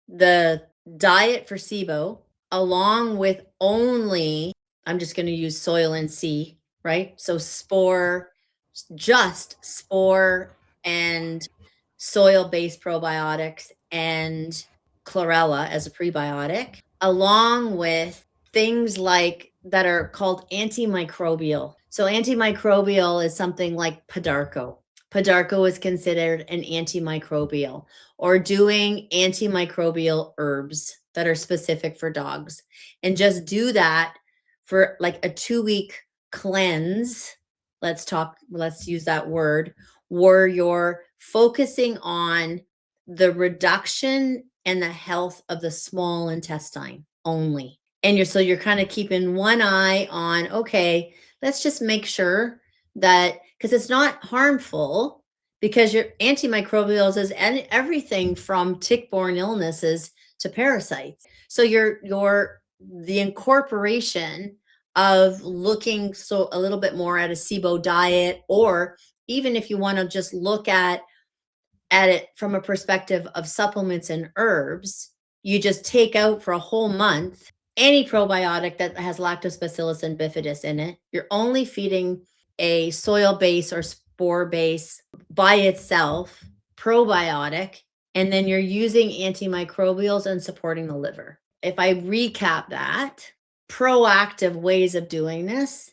Speaker 1: the diet for SIBO, along with only, I'm just going to use soil and sea, right? So just spore and soil-based probiotics, and chlorella as a prebiotic, along with things like that are called antimicrobial. So antimicrobial is something like Podarco. Podarco is considered an antimicrobial, or doing antimicrobial herbs that are specific for dogs. And just do that for like a 2-week cleanse. Let's use that word, where you're focusing on the reduction and the health of the small intestine only. And you're kind of keeping one eye on, okay, let's just make sure that, because it's not harmful, because your antimicrobials is everything from tick-borne illnesses to parasites. So the incorporation of looking so a little bit more at a SIBO diet, or even if you want to just look at it from a perspective of supplements and herbs, you just take out for a whole month any probiotic that has lactobacillus and bifidus in it. You're only feeding a soil base or spore base by itself probiotic, and then you're using antimicrobials and supporting the liver. If I recap that, proactive ways of doing this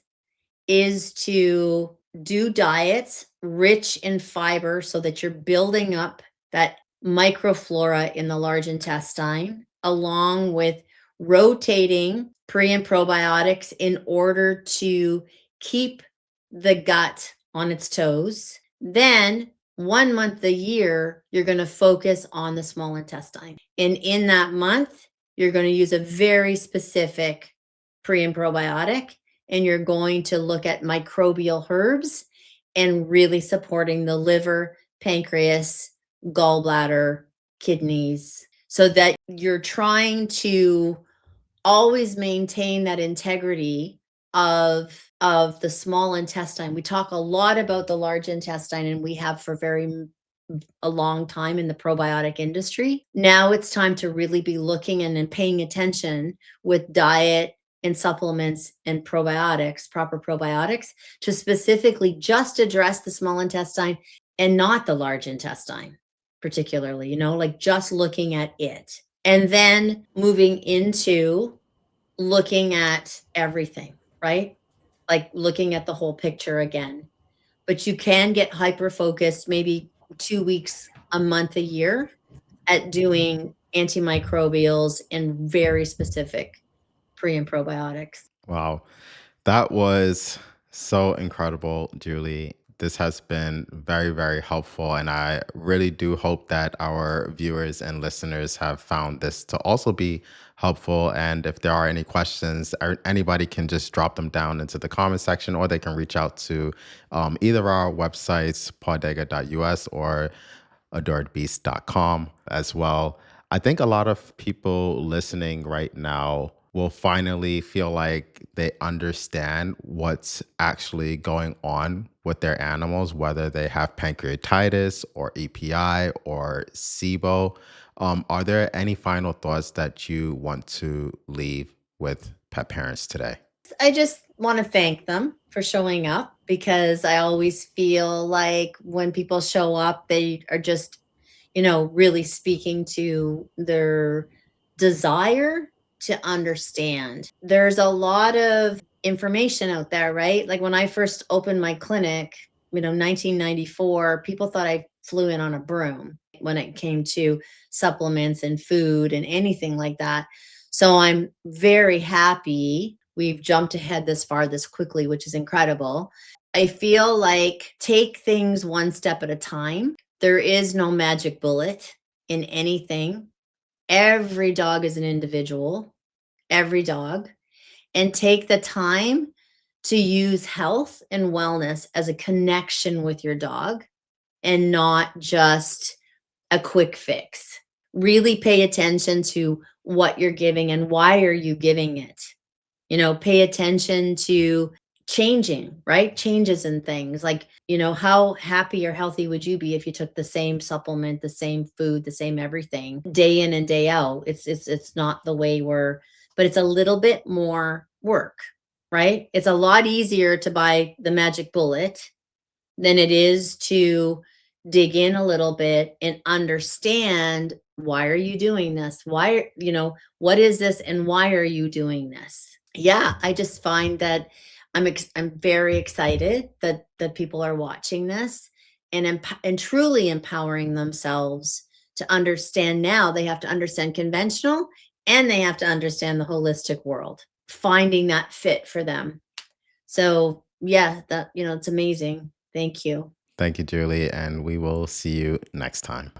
Speaker 1: is to do diets rich in fiber so that you're building up that microflora in the large intestine, along with rotating pre and probiotics in order to keep the gut on its toes. Then 1 month a year, you're going to focus on the small intestine. And in that month, you're going to use a very specific pre and probiotic, and you're going to look at microbial herbs and really supporting the liver, pancreas, gallbladder, kidneys, so that you're trying to always maintain that integrity of the small intestine. We talk a lot about the large intestine, and we have for a long time in the probiotic industry. Now it's time to really be looking and paying attention with diet and supplements and probiotics, proper probiotics, to specifically just address the small intestine and not the large intestine, particularly, like just looking at it. And then moving into looking at everything, right? Like looking at the whole picture again. But you can get hyper focused maybe 2 weeks, a month, a year at doing antimicrobials and very specific pre and probiotics.
Speaker 2: Wow. That was so incredible, Julie. This has been very, very helpful. And I really do hope that our viewers and listeners have found this to also be helpful. And if there are any questions, anybody can just drop them down into the comment section, or they can reach out to either our websites, podega.us or adoredbeast.com as well. I think a lot of people listening right now will finally feel like they understand what's actually going on with their animals, whether they have pancreatitis or EPI or SIBO. Are there any final thoughts that you want to leave with pet parents today?
Speaker 1: I just want to thank them for showing up, because I always feel like when people show up, they are just, really speaking to their desire to understand. There's a lot of information out there, right? Like when I first opened my clinic, 1994, people thought I flew in on a broom when it came to supplements and food and anything like that. So I'm very happy we've jumped ahead this far this quickly, which is incredible. I feel like take things one step at a time. There is no magic bullet in anything. Every dog is an individual, every dog, and take the time to use health and wellness as a connection with your dog and not just a quick fix. Really pay attention to what you're giving and why are you giving it. Pay attention to changing, right? Changes in things like, how happy or healthy would you be if you took the same supplement, the same food, the same everything day in and day out? It's not the way but it's a little bit more work, right? It's a lot easier to buy the magic bullet than it is to dig in a little bit and understand, why are you doing this? What is this and why are you doing this? Yeah, I just find that I'm very excited that people are watching this and truly empowering themselves to understand. Now they have to understand conventional and they have to understand the holistic world, finding that fit for them. So yeah, it's amazing. Thank you.
Speaker 2: Thank you, Julie, and we will see you next time.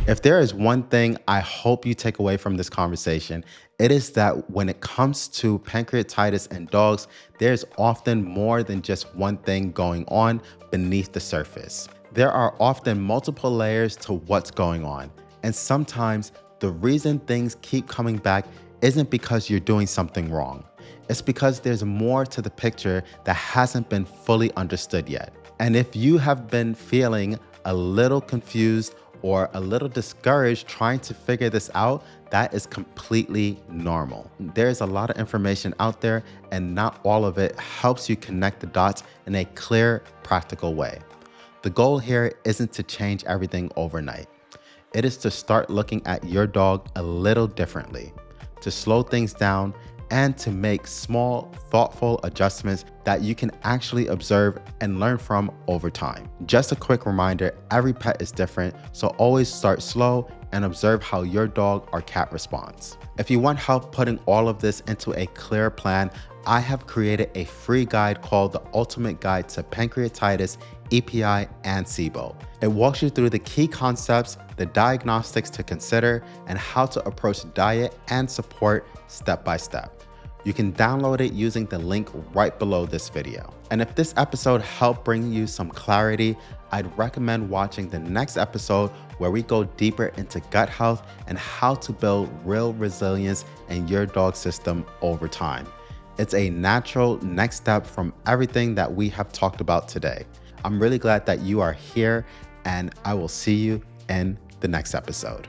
Speaker 2: If there is one thing I hope you take away from this conversation, it is that when it comes to pancreatitis in dogs, there's often more than just one thing going on beneath the surface. There are often multiple layers to what's going on, and sometimes the reason things keep coming back isn't because you're doing something wrong. It's because there's more to the picture that hasn't been fully understood yet. And if you have been feeling a little confused or a little discouraged trying to figure this out, that is completely normal. There's a lot of information out there, and not all of it helps you connect the dots in a clear, practical way. The goal here isn't to change everything overnight. It is to start looking at your dog a little differently, to slow things down, and to make small, thoughtful adjustments that you can actually observe and learn from over time. Just a quick reminder, every pet is different, so always start slow and observe how your dog or cat responds. If you want help putting all of this into a clear plan, I have created a free guide called The Ultimate Guide to Pancreatitis, EPI, and SIBO. It walks you through the key concepts, the diagnostics to consider, and how to approach diet and support step by step. You can download it using the link right below this video. And if this episode helped bring you some clarity, I'd recommend watching the next episode where we go deeper into gut health and how to build real resilience in your dog system over time. It's a natural next step from everything that we have talked about today. I'm really glad that you are here, and I will see you in the next episode.